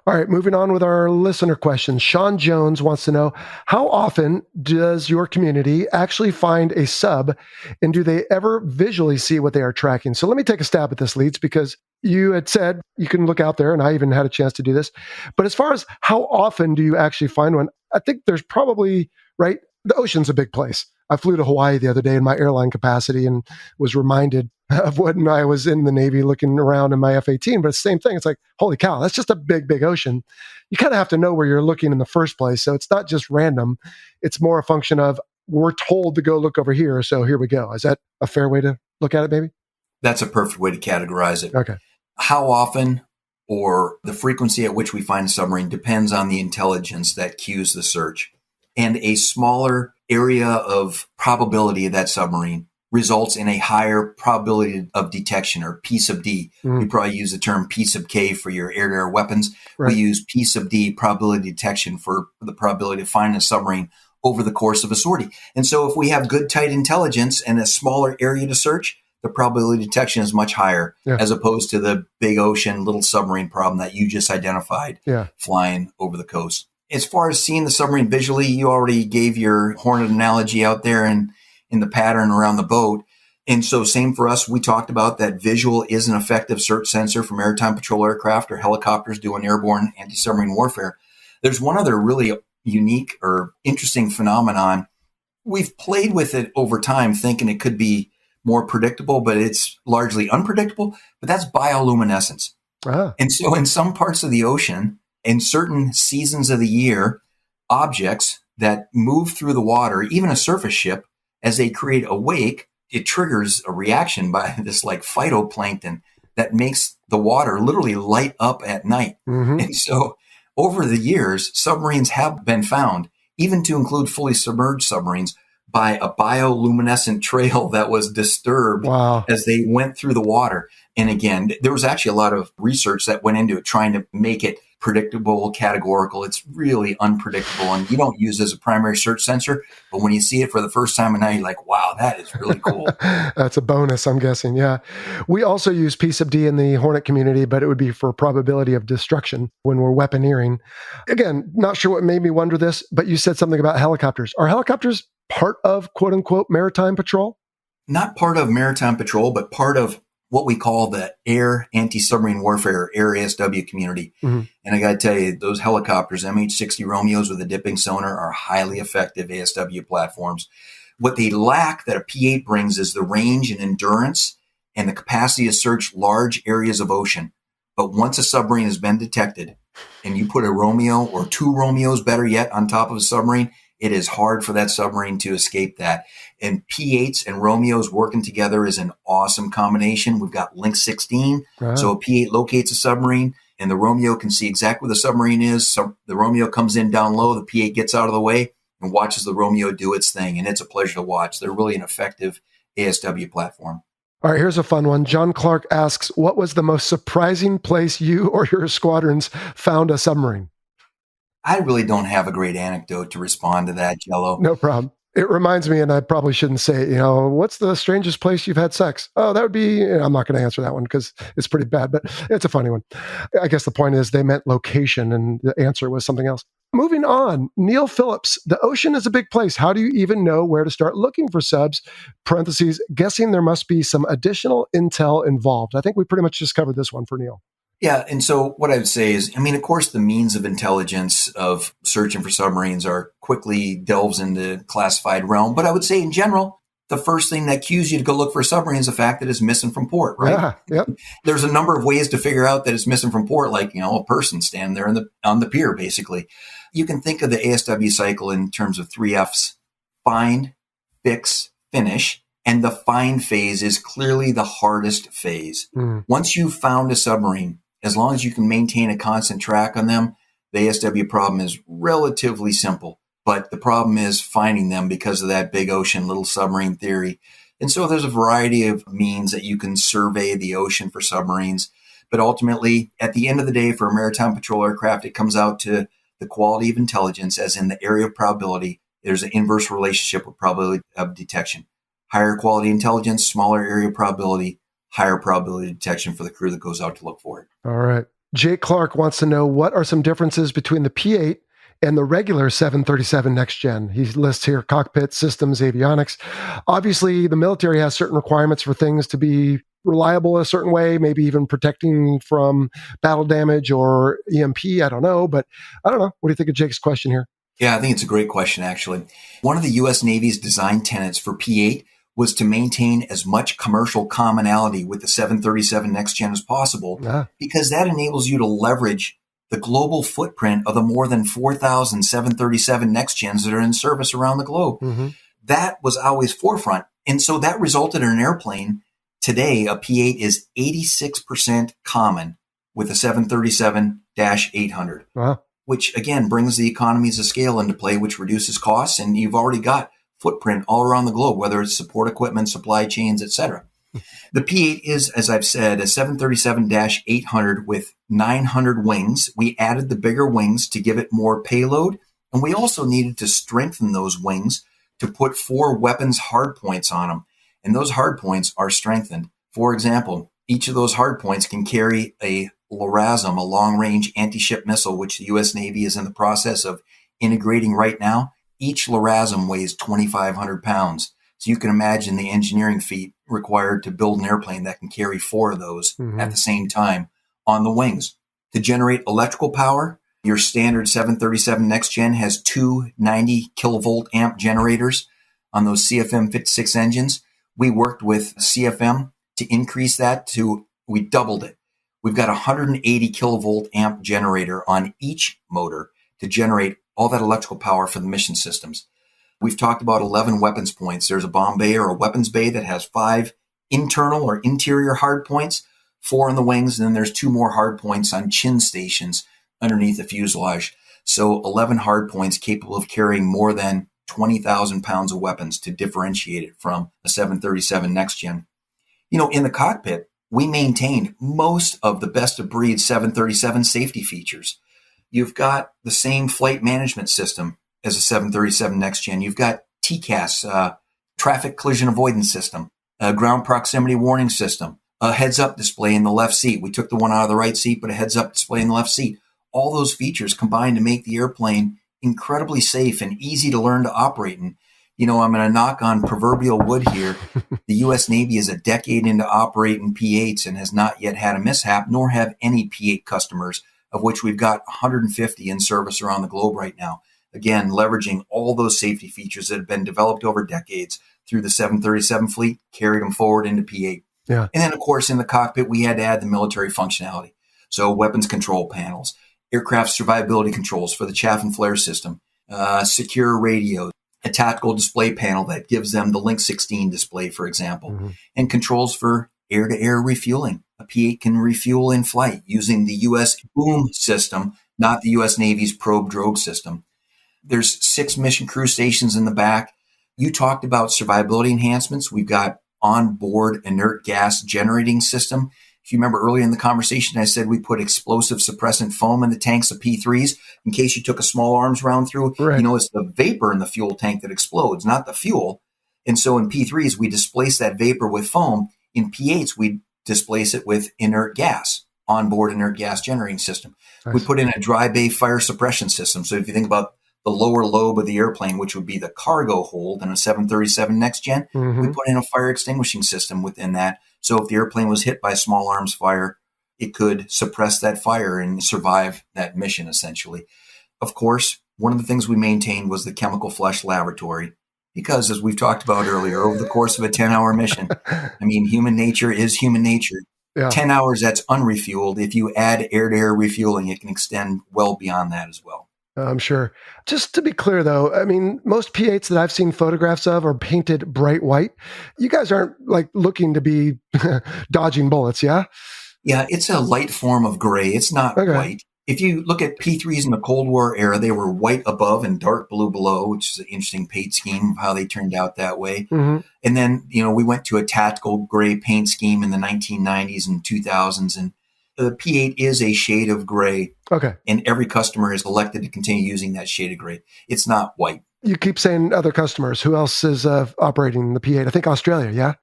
All right, moving on with our listener questions. Sean Jones wants to know, how often does your community actually find a sub, and do they ever visually see what they are tracking? So let me take a stab at this, Leeds, because you had said you can look out there, and I even had a chance to do this. But as far as how often do you actually find one, I think there's probably, right, the ocean's a big place. I flew to Hawaii the other day in my airline capacity and was reminded of when I was in the Navy looking around in my F-18. But it's the same thing. It's like, holy cow, that's just a big, big ocean. You kind of have to know where you're looking in the first place. So it's not just random. It's more a function of, we're told to go look over here, so here we go. Is that a fair way to look at it, maybe? That's a perfect way to categorize it. Okay. How often or the frequency at which we find a submarine depends on the intelligence that cues the search. And a smaller area of probability of that submarine results in a higher probability of detection, or P sub D. We probably use the term P sub K for your air-to-air weapons. Right. We use P sub D, probability detection, for the probability of finding a submarine over the course of a sortie. And so if we have good, tight intelligence and a smaller area to search, the probability of detection is much higher, as opposed to the big ocean, little submarine problem that you just identified flying over the coast. As far as seeing the submarine visually, you already gave your Hornet analogy out there and in the pattern around the boat. And so same for us, we talked about that visual is an effective search sensor for maritime patrol aircraft or helicopters doing airborne anti-submarine warfare. There's one other really unique or interesting phenomenon. We've played with it over time thinking it could be more predictable, but it's largely unpredictable, but that's bioluminescence. And so in some parts of the ocean, in certain seasons of the year, objects that move through the water, even a surface ship, as they create a wake, it triggers a reaction by this like phytoplankton that makes the water literally light up at night. And so over the years, submarines have been found, even to include fully submerged submarines, by a bioluminescent trail that was disturbed as they went through the water. And again, there was actually a lot of research that went into it, trying to make it predictable, categorical. It's really unpredictable, and you don't use it as a primary search sensor, but when you see it for the first time, and now you're like, wow, that is really cool. That's a bonus, I'm guessing. Yeah. We also use P sub D in the Hornet community, but it would be for probability of destruction when we're weaponeering. Again, not sure what made me wonder this, but you said something about helicopters. Are helicopters part of quote unquote maritime patrol? Not part of maritime patrol, but part of what we call the air anti-submarine warfare, air ASW community. And I got to tell you, those helicopters, MH-60 Romeos with a dipping sonar, are highly effective ASW platforms. What they lack that a P-8 brings is the range and endurance and the capacity to search large areas of ocean. But once a submarine has been detected and you put a Romeo or two Romeos, better yet, on top of a submarine, it is hard for that submarine to escape that. And P-8s and Romeos working together is an awesome combination. We've got Link 16. So a P-8 locates a submarine, and the Romeo can see exactly where the submarine is. So the Romeo comes in down low, the P-8 gets out of the way and watches the Romeo do its thing. And it's a pleasure to watch. They're really an effective ASW platform. All right, here's a fun one. John Clark asks, what was the most surprising place you or your squadrons found a submarine? I really don't have a great anecdote to respond to that, Jello. No problem. It reminds me, and I probably shouldn't say it, what's the strangest place you've had sex? Oh, that would be, I'm not going to answer that one because it's pretty bad, but it's a funny one. I guess the point is they meant location and the answer was something else. Moving on, Neil Phillips, the ocean is a big place. How do you even know where to start looking for subs? Parentheses, guessing there must be some additional intel involved. I think we pretty much just covered this one for Neil. Yeah. And so what I would say is, of course, the means of intelligence of searching for submarines are quickly delves into classified realm. But I would say in general, the first thing that cues you to go look for a submarine is the fact that it's missing from port, right? Yeah. Yep. There's a number of ways to figure out that it's missing from port, like, a person standing there on the pier, basically. You can think of the ASW cycle in terms of 3 Fs: find, fix, finish. And the find phase is clearly the hardest phase. Once you've found a submarine, as long as you can maintain a constant track on them, the ASW problem is relatively simple. But the problem is finding them because of that big ocean, little submarine theory. And so there's a variety of means that you can survey the ocean for submarines. But ultimately, at the end of the day, for a maritime patrol aircraft, it comes out to the quality of intelligence, as in the area of probability. There's an inverse relationship with probability of detection. Higher quality intelligence, smaller area of probability, higher probability of detection for the crew that goes out to look for it. All right. Jake Clark wants to know, what are some differences between the P-8 and the regular 737 Next Gen? He lists here cockpit, systems, avionics. Obviously, the military has certain requirements for things to be reliable a certain way, maybe even protecting from battle damage or EMP. I don't know. But I don't know. What do you think of Jake's question here? Yeah, I think it's a great question, actually. One of the U.S. Navy's design tenets for P-8 was to maintain as much commercial commonality with the 737 Next Gen as possible, Ah, because that enables you to leverage the global footprint of the more than 4,000 737 Next Gens that are in service around the globe. mm-hmm. That was always forefront. And so that resulted in an airplane. Today, a P-8 is 86% common with a 737-800. Wow. Which again brings the economies of scale into play, which reduces costs, and you've already got footprint all around the globe, whether it's support equipment, supply chains, etc. The P-8 is, as I've said, a 737-800 with 900 wings. We added the bigger wings to give it more payload, and we also needed to strengthen those wings to put 4 weapons hardpoints on them, and those hardpoints are strengthened. For example, each of those hardpoints can carry a LRASM, a long-range anti-ship missile, which the U.S. Navy is in the process of integrating right now. Each LRASM weighs 2,500 pounds. So you can imagine the engineering feat required to build an airplane that can carry 4 of those at the same time on the wings. To generate electrical power, your standard 737 Next Gen has 2 90 kilovolt amp generators on those CFM56 engines. We worked with CFM to increase that we doubled it. We've got a 180 kilovolt amp generator on each motor to generate all that electrical power for the mission systems. We've talked about 11 weapons points. There's a bomb bay or a weapons bay that has 5 internal or interior hard points, 4 on the wings, and then there's 2 more hard points on chin stations underneath the fuselage. So 11 hard points capable of carrying more than 20,000 pounds of weapons to differentiate it from a 737 Next Gen. In the cockpit, we maintained most of the best of breed 737 safety features. You've got the same flight management system as a 737 Next Gen. You've got TCAS, traffic collision avoidance system, a ground proximity warning system, a heads-up display in the left seat. We took the one out of the right seat, but a heads-up display in the left seat. All those features combined to make the airplane incredibly safe and easy to learn to operate. And, I'm going to knock on proverbial wood here. The U.S. Navy is a decade into operating P-8s and has not yet had a mishap, nor have any P-8 customers, of which we've got 150 in service around the globe right now. Again, leveraging all those safety features that have been developed over decades through the 737 fleet, carried them forward into P-8. Yeah. And then, of course, in the cockpit, we had to add the military functionality. So weapons control panels, aircraft survivability controls for the chaff and flare system, secure radios, a tactical display panel that gives them the Link 16 display, for example, and controls for air-to-air refueling. A P-8 can refuel in flight using the U.S. boom system, not the U.S. Navy's probe drogue system. There's 6 mission crew stations in the back. You talked about survivability enhancements. We've got onboard inert gas generating system. If you remember earlier in the conversation, I said we put explosive suppressant foam in the tanks of P3s in case you took a small arms round through. Right. It's the vapor in the fuel tank that explodes, not the fuel. And so in P3s, we displace that vapor with foam. In P8s, we displace it with inert gas, onboard inert gas generating system. Nice. We put in a dry bay fire suppression system. So if you think about the lower lobe of the airplane, which would be the cargo hold in a 737 Next Gen, we put in a fire extinguishing system within that. So if the airplane was hit by small arms fire, it could suppress that fire and survive that mission, essentially. Of course, one of the things we maintained was the chemical flush laboratory, because as we've talked about earlier, over the course of a 10-hour mission, human nature is human nature. Yeah. 10 hours, that's unrefueled. If you add air-to-air refueling, it can extend well beyond that as well. I'm sure. Just to be clear, though, most P-8s that I've seen photographs of are painted bright white. You guys aren't looking to be dodging bullets, yeah? Yeah, it's a light form of gray. It's not white. If you look at P3s in the Cold War era, they were white above and dark blue below, which is an interesting paint scheme of how they turned out that way. And then, we went to a tactical gray paint scheme in the 1990s and 2000s, and the P-8 is a shade of gray. Okay. And every customer is elected to continue using that shade of gray. It's not white. You keep saying other customers. Who else is operating the P-8? I think Australia, yeah?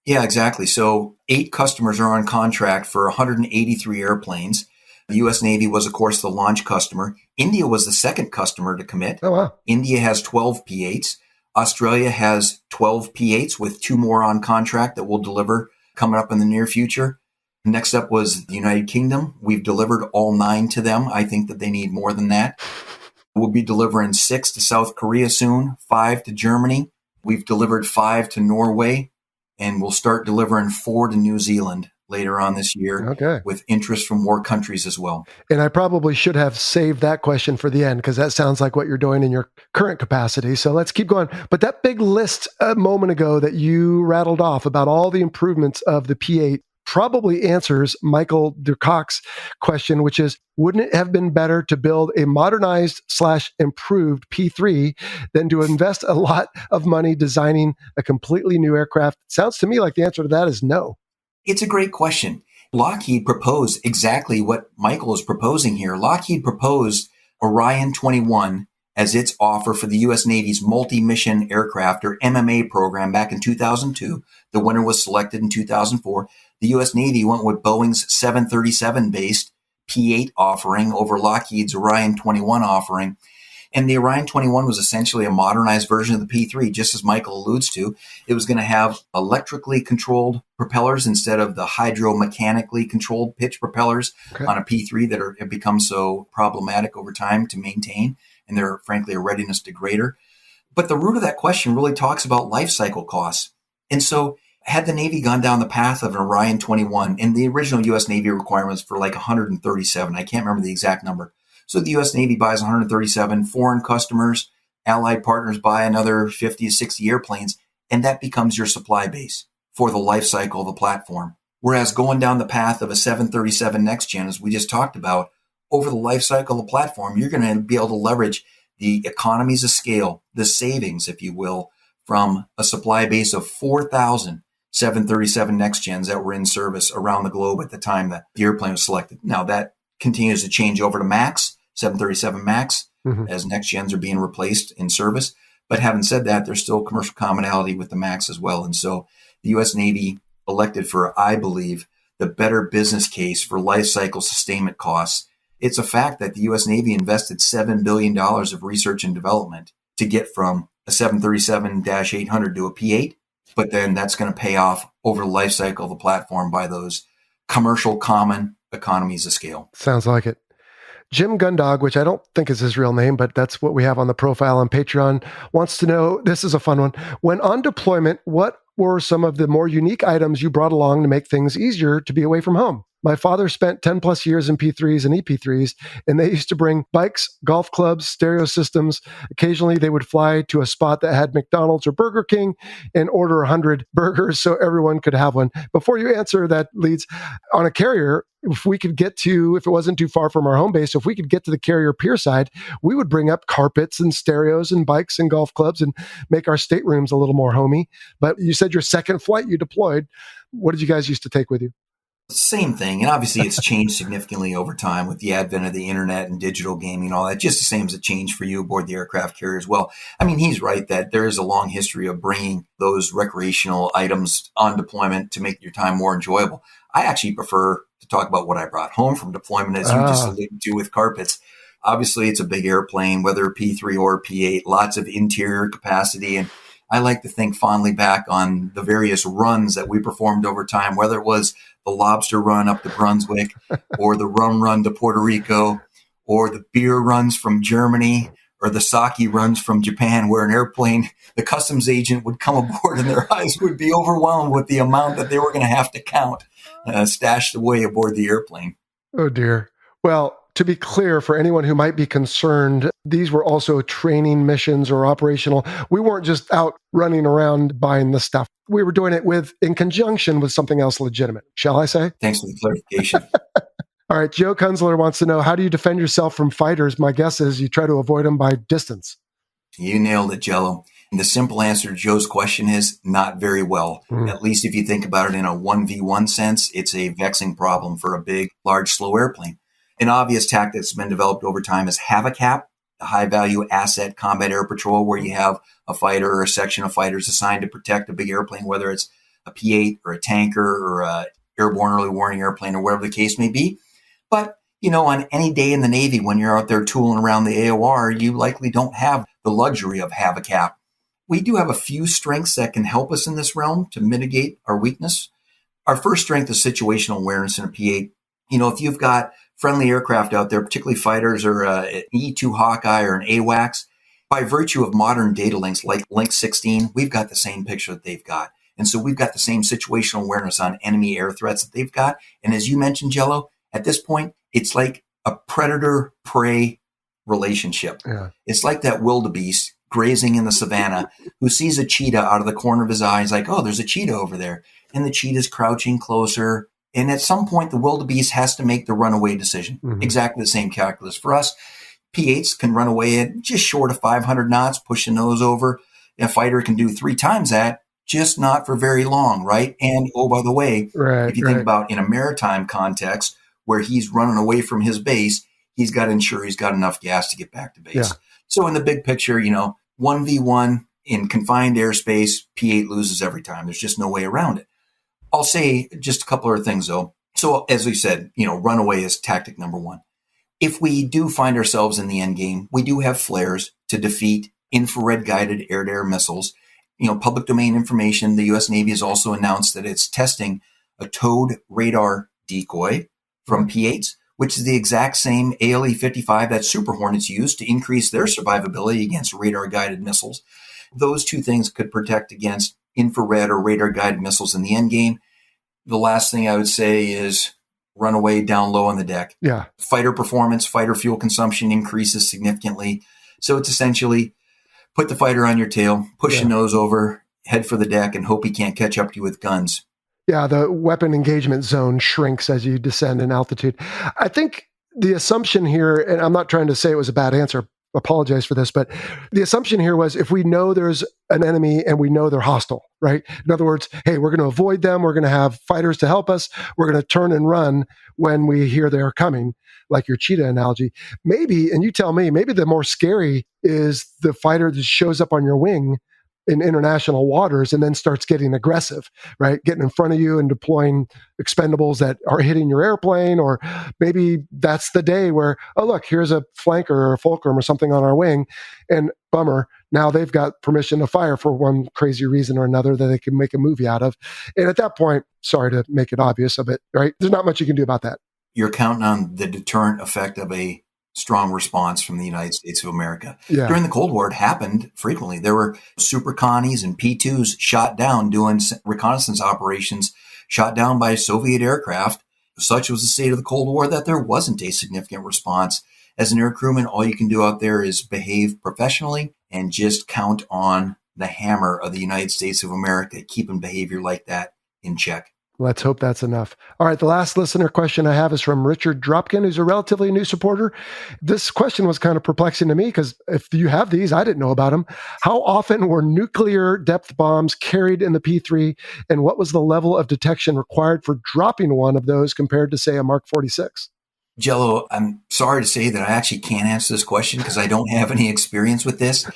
Yeah, exactly. So 8 customers are on contract for 183 airplanes. The U.S. Navy was, of course, the launch customer. India was the second customer to commit. Oh, wow. India has 12 P-8s. Australia has 12 P-8s with 2 more on contract that we'll deliver coming up in the near future. Next up was the United Kingdom. We've delivered all 9 to them. I think that they need more than that. We'll be delivering 6 to South Korea soon, 5 to Germany. We've delivered 5 to Norway, and we'll start delivering 4 to New Zealand later on this year, Okay. with interest from more countries as well. And I probably should have saved that question for the end because that sounds like what you're doing in your current capacity. So let's keep going. But that big list a moment ago that you rattled off about all the improvements of the P-8 probably answers Michael Durcock's question, which is, wouldn't it have been better to build a modernized/improved P-3 than to invest a lot of money designing a completely new aircraft? It sounds to me like the answer to that is no. It's a great question. Lockheed proposed exactly what Michael is proposing here. Lockheed proposed Orion 21 as its offer for the U.S. Navy's multi-mission aircraft, or MMA program, back in 2002. The winner was selected in 2004. The U.S. Navy went with Boeing's 737-based P-8 offering over Lockheed's Orion 21 offering. And the Orion 21 was essentially a modernized version of the P-3, just as Michael alludes to. It was going to have electrically controlled propellers instead of the hydromechanically controlled pitch propellers on a P-3 that have become so problematic over time to maintain, and they're frankly a readiness degrader. But the root of that question really talks about life cycle costs. And so had the Navy gone down the path of an Orion 21, and the original U.S. Navy requirements for like 137, I can't remember the exact number. So the U.S. Navy buys 137, foreign customers, allied partners buy another 50 to 60 airplanes, and that becomes your supply base for the life cycle of the platform. Whereas going down the path of a 737 next gen, as we just talked about, over the life cycle of the platform, you're going to be able to leverage the economies of scale, the savings, if you will, from a supply base of 4,000 737 next gens that were in service around the globe at the time that the airplane was selected. Now that continues to change over to MAX, 737 MAX, as next gens are being replaced in service. But having said that, there's still commercial commonality with the MAX as well. And so the U.S. Navy elected for, I believe, the better business case for life cycle sustainment costs. It's a fact that the U.S. Navy invested $7 billion of research and development to get from a 737-800 to a P-8. But then that's going to pay off over the life cycle of the platform by those commercial common economies of scale. Sounds like it. Jim Gundog, which I don't think is his real name, but that's what we have on the profile on Patreon, wants to know, this is a fun one. When on deployment, what were some of the more unique items you brought along to make things easier to be away from home? My father spent 10 plus years in P3s and EP3s, and they used to bring bikes, golf clubs, stereo systems. Occasionally, they would fly to a spot that had McDonald's or Burger King and order 100 burgers so everyone could have one. Before you answer that, Leeds, on a carrier, if we could get to, if it wasn't too far from our home base, if we could get to the carrier pier side, we would bring up carpets and stereos and bikes and golf clubs and make our staterooms a little more homey. But you said your second flight you deployed. What did you guys used to take with you? Same thing. And obviously it's changed significantly over time with the advent of the internet and digital gaming and all that, just the same as it changed for you aboard the aircraft carrier as well. I mean, he's right that there is a long history of bringing those recreational items on deployment to make your time more enjoyable. I actually prefer to talk about what I brought home from deployment, as you just alluded to with carpets. Obviously, it's a big airplane, whether a P3 or a P8, lots of interior capacity. And I like to think fondly back on the various runs that we performed over time, whether it was the lobster run up to Brunswick or the rum run to Puerto Rico or the beer runs from Germany or the sake runs from Japan, where an airplane, the customs agent would come aboard and their eyes would be overwhelmed with the amount that they were going to have to count stashed away aboard the airplane. Oh, dear. Well, to be clear, for anyone who might be concerned, these were also training missions or operational. We weren't just out running around buying the stuff. We were doing it in conjunction with something else legitimate, shall I say? Thanks for the clarification. All right. Joe Kunzler wants to know, how do you defend yourself from fighters? My guess is you try to avoid them by distance. You nailed it, Jello. And the simple answer to Joe's question is not very well. At least if you think about it in a 1v1 sense, it's a vexing problem for a big, large, slow airplane. An obvious tactic that's been developed over time is HAVACAP, the High Value Asset Combat Air Patrol, where you have a fighter or a section of fighters assigned to protect a big airplane, whether it's a P-8 or a tanker or a airborne early warning airplane or whatever the case may be. But On any day in the Navy when you're out there tooling around the AOR, you likely don't have the luxury of have a cap. We do have a few strengths that can help us in this realm to mitigate our weakness. Our first strength is situational awareness in a P-8. If you've got friendly aircraft out there, particularly fighters or an E-2 Hawkeye or an AWACS, by virtue of modern data links like Link 16, we've got the same picture that they've got. And so we've got the same situational awareness on enemy air threats that they've got. And as you mentioned, Jello, at this point, it's like a predator-prey relationship. Yeah. It's like that wildebeest grazing in the savannah who sees a cheetah out of the corner of his eye. He's like, oh, there's a cheetah over there. And the cheetah's crouching closer. And at some point, the wildebeest has to make the runaway decision. Mm-hmm. Exactly the same calculus. For us, P-8s can run away at just short of 500 knots, push the nose over. A fighter can do 3 times that, just not for very long, right? And, oh, by the way, if you think about in a maritime context where he's running away from his base, he's got to ensure he's got enough gas to get back to base. Yeah. So in the big picture, 1v1 in confined airspace, P-8 loses every time. There's just no way around it. I'll say just a couple of things, though. So as we said, runaway is tactic number 1. If we do find ourselves in the end game, we do have flares to defeat infrared-guided air-to-air missiles. Public domain information, the U.S. Navy has also announced that it's testing a towed radar decoy from P-8s, which is the exact same ALE-55 that Super Hornets use to increase their survivability against radar-guided missiles. Those two things could protect against infrared or radar-guided missiles in the end game. The last thing I would say is run away down low on the deck. Yeah. Fighter performance, fighter fuel consumption increases significantly. So it's essentially put the fighter on your tail, push your nose over, head for the deck, and hope he can't catch up to you with guns. Yeah, the weapon engagement zone shrinks as you descend in altitude. I think the assumption here, and I'm not trying to say it was a bad answer, apologize for this, but the assumption here was if we know there's an enemy and we know they're hostile, right? In other words, hey, we're going to avoid them. We're going to have fighters to help us. We're going to turn and run when we hear they're coming, like your cheetah analogy. Maybe, and you tell me, maybe the more scary is the fighter that shows up on your wing in international waters and then starts getting aggressive, right? Getting in front of you and deploying expendables that are hitting your airplane. Or maybe that's the day where, oh, look, here's a flanker or a fulcrum or something on our wing. And bummer, now they've got permission to fire for one crazy reason or another that they can make a movie out of. And at that point, sorry to make it obvious a bit, right? There's not much you can do about that. You're counting on the deterrent effect of a strong response from the United States of America. Yeah. During the Cold War, it happened frequently. There were Super Connies and P-2s shot down doing reconnaissance operations, shot down by Soviet aircraft. Such was the state of the Cold War that there wasn't a significant response. As an air crewman, all you can do out there is behave professionally and just count on the hammer of the United States of America, keeping behavior like that in check. Let's hope that's enough. All right, the last listener question I have is from Richard Dropkin, who's a relatively new supporter. This question was kind of perplexing to me because if you have these, I didn't know about them. How often were nuclear depth bombs carried in the P-3, and what was the level of detection required for dropping one of those compared to, say, a Mark 46? Jello, I'm sorry to say that I actually can't answer this question because I don't have any experience with this.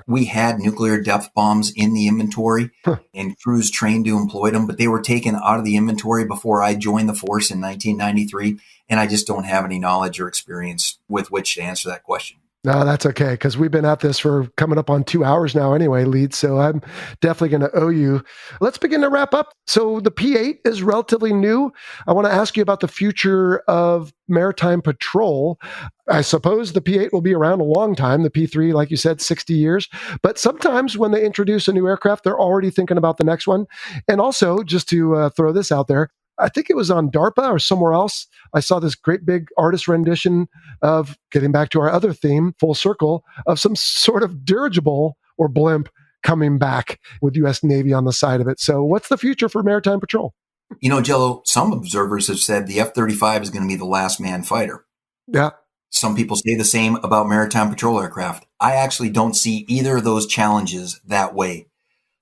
We had nuclear depth bombs in the inventory and crews trained to employ them, but they were taken out of the inventory before I joined the force in 1993, and I just don't have any knowledge or experience with which to answer that question. No, that's okay, because we've been at this for coming up on 2 hours now anyway, Leeds, so I'm definitely going to owe you. Let's begin to wrap up. So the P-8 is relatively new. I want to ask you about the future of Maritime Patrol. I suppose the P-8 will be around a long time. The P-3, like you said, 60 years. But sometimes when they introduce a new aircraft, they're already thinking about the next one. And also, just to throw this out there, I think it was on DARPA or somewhere else, I saw this great big artist rendition of, getting back to our other theme, full circle, of some sort of dirigible or blimp coming back with U.S. Navy on the side of it. So what's the future for Maritime Patrol? Jello, some observers have said the F-35 is going to be the last manned fighter. Yeah. Some people say the same about Maritime Patrol aircraft. I actually don't see either of those challenges that way.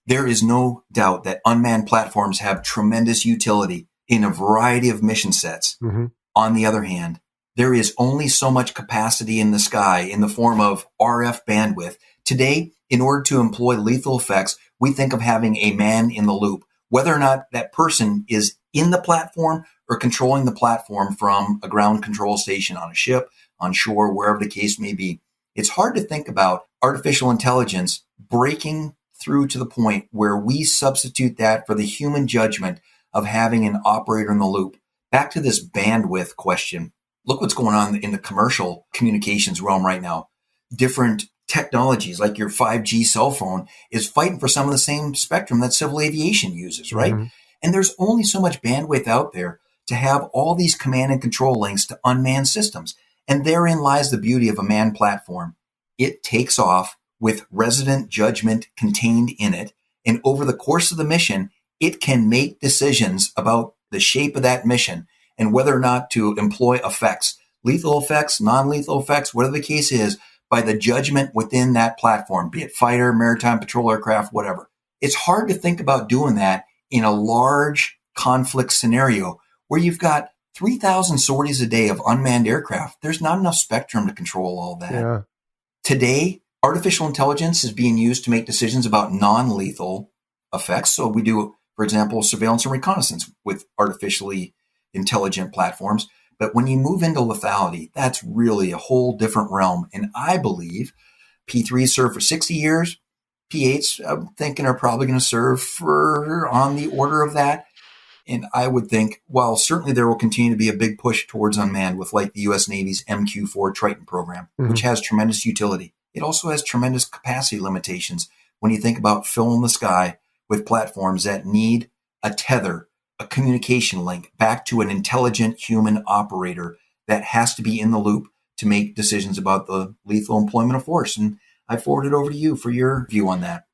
There is no doubt that unmanned platforms have tremendous utility in a variety of mission sets. Mm-hmm. On the other hand, there is only so much capacity in the sky in the form of RF bandwidth. Today, in order to employ lethal effects, we think of having a man in the loop. Whether or not that person is in the platform or controlling the platform from a ground control station on a ship, on shore, wherever the case may be. It's hard to think about artificial intelligence breaking through to the point where we substitute that for the human judgment of having an operator in the loop. Back to this bandwidth question. Look what's going on in the commercial communications realm right now. Different technologies like your 5G cell phone is fighting for some of the same spectrum that civil aviation uses, right? Mm-hmm. And there's only so much bandwidth out there to have all these command and control links to unmanned systems. And therein lies the beauty of a manned platform. It takes off with resident judgment contained in it. And over the course of the mission, it can make decisions about the shape of that mission and whether or not to employ effects, lethal effects, non-lethal effects, whatever the case is, by the judgment within that platform, be it fighter, maritime patrol aircraft, whatever. It's hard to think about doing that in a large conflict scenario where you've got 3,000 sorties a day of unmanned aircraft. There's not enough spectrum to control all that. Yeah. Today, artificial intelligence is being used to make decisions about non-lethal effects. So we do, for example, surveillance and reconnaissance with artificially intelligent platforms. But when you move into lethality, that's really a whole different realm. And I believe P3s serve for 60 years. P8s, I'm thinking, are probably going to serve for on the order of that. And I would think, while certainly there will continue to be a big push towards unmanned with like the U.S. Navy's MQ-4 Triton program, which has tremendous utility. It also has tremendous capacity limitations when you think about filling the sky with platforms that need a tether, a communication link back to an intelligent human operator that has to be in the loop to make decisions about the lethal employment of force. And I forward it over to you for your view on that.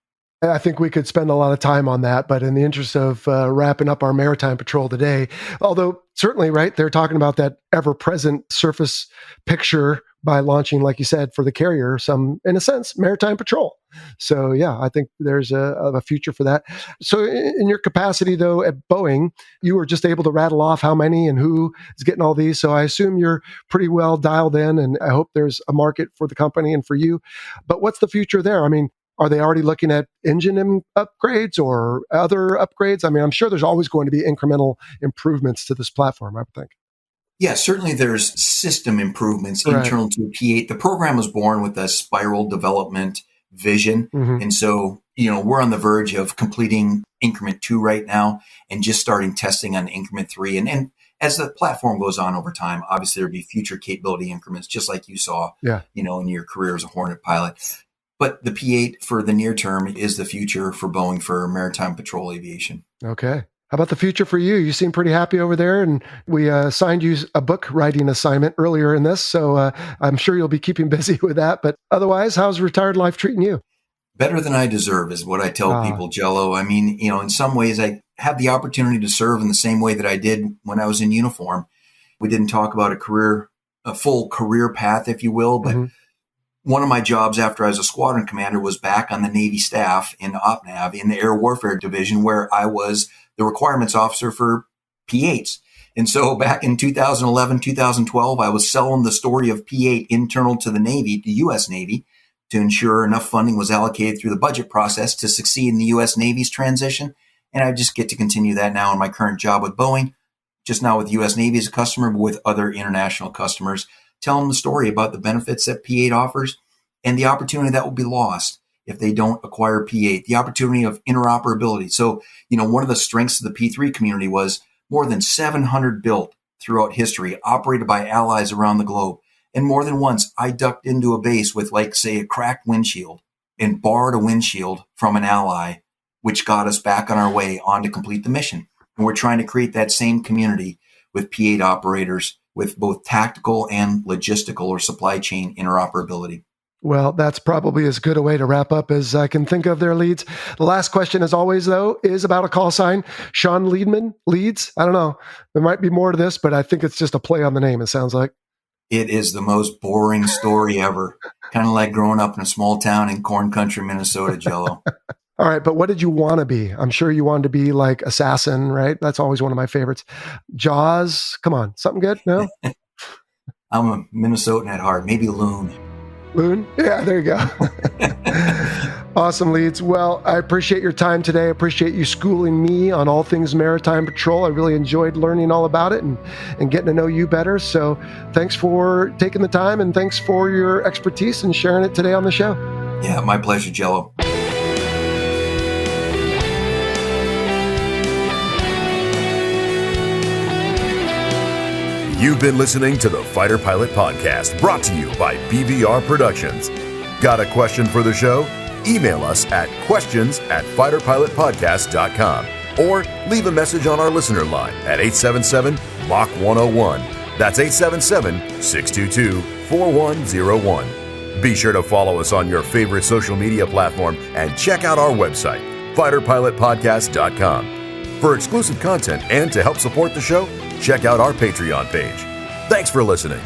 I think we could spend a lot of time on that, but in the interest of wrapping up our Maritime Patrol today, although certainly, right, they're talking about that ever-present surface picture by launching, like you said, for the carrier, some, in a sense, Maritime Patrol. So, yeah, I think there's a future for that. So in your capacity, though, at Boeing, you were just able to rattle off how many and who is getting all these. So I assume you're pretty well dialed in, and I hope there's a market for the company and for you. But what's the future there? I mean, are they already looking at engine upgrades or other upgrades? I mean, I'm sure there's always going to be incremental improvements to this platform, I would think. Yeah, certainly there's system improvements internal to P8. The program was born with a spiral development vision. And so, we're on the verge of completing increment 2 right now and just starting testing on increment 3. And as the platform goes on over time, obviously there'll be future capability increments, just like you saw, in your career as a Hornet pilot. But the P8 for the near term is the future for Boeing for maritime patrol aviation. Okay. How about the future for you? You seem pretty happy over there, and we assigned you a book writing assignment earlier in this, so I'm sure you'll be keeping busy with that. But otherwise, how's retired life treating you? Better than I deserve is what I tell people, Jello. I mean, in some ways, I have the opportunity to serve in the same way that I did when I was in uniform. We didn't talk about a full career path, if you will, but one of my jobs after I was a squadron commander was back on the Navy staff in OPNAV in the Air Warfare Division, where I was the requirements officer for P8s. And so back in 2011, 2012, I was selling the story of P8 internal to the Navy, the U.S. Navy, to ensure enough funding was allocated through the budget process to succeed in the U.S. Navy's transition. And I just get to continue that now in my current job with Boeing, just not with the U.S. Navy as a customer, but with other international customers, telling the story about the benefits that P8 offers and the opportunity that will be lost if they don't acquire P8, the opportunity of interoperability. So, one of the strengths of the P3 community was more than 700 built throughout history, operated by allies around the globe. And more than once, I ducked into a base with, say, a cracked windshield and borrowed a windshield from an ally, which got us back on our way on to complete the mission. And we're trying to create that same community with P8 operators with both tactical and logistical or supply chain interoperability. Well, that's probably as good a way to wrap up as I can think of there, Leeds. The last question, as always, though, is about a call sign. Sean Liedman, Leeds? I don't know. There might be more to this, but I think it's just a play on the name, it sounds like. It is the most boring story ever. Kind of like growing up in a small town in corn country, Minnesota, Jello. All right, but what did you want to be? I'm sure you wanted to be like Assassin, right? That's always one of my favorites. Jaws, come on, something good? No? I'm a Minnesotan at heart, maybe Loon. Loon? Yeah, there you go. Awesome, Leeds. Well, I appreciate your time today. I appreciate you schooling me on all things Maritime Patrol. I really enjoyed learning all about it and getting to know you better. So thanks for taking the time, and thanks for your expertise and sharing it today on the show. Yeah, my pleasure, Jello. You've been listening to the Fighter Pilot Podcast, brought to you by BVR Productions. Got a question for the show? Email us at questions@fighterpilotpodcast.com or leave a message on our listener line at 877-MACH-101. That's 877-622-4101. Be sure to follow us on your favorite social media platform and check out our website, fighterpilotpodcast.com. For exclusive content and to help support the show, check out our Patreon page. Thanks for listening.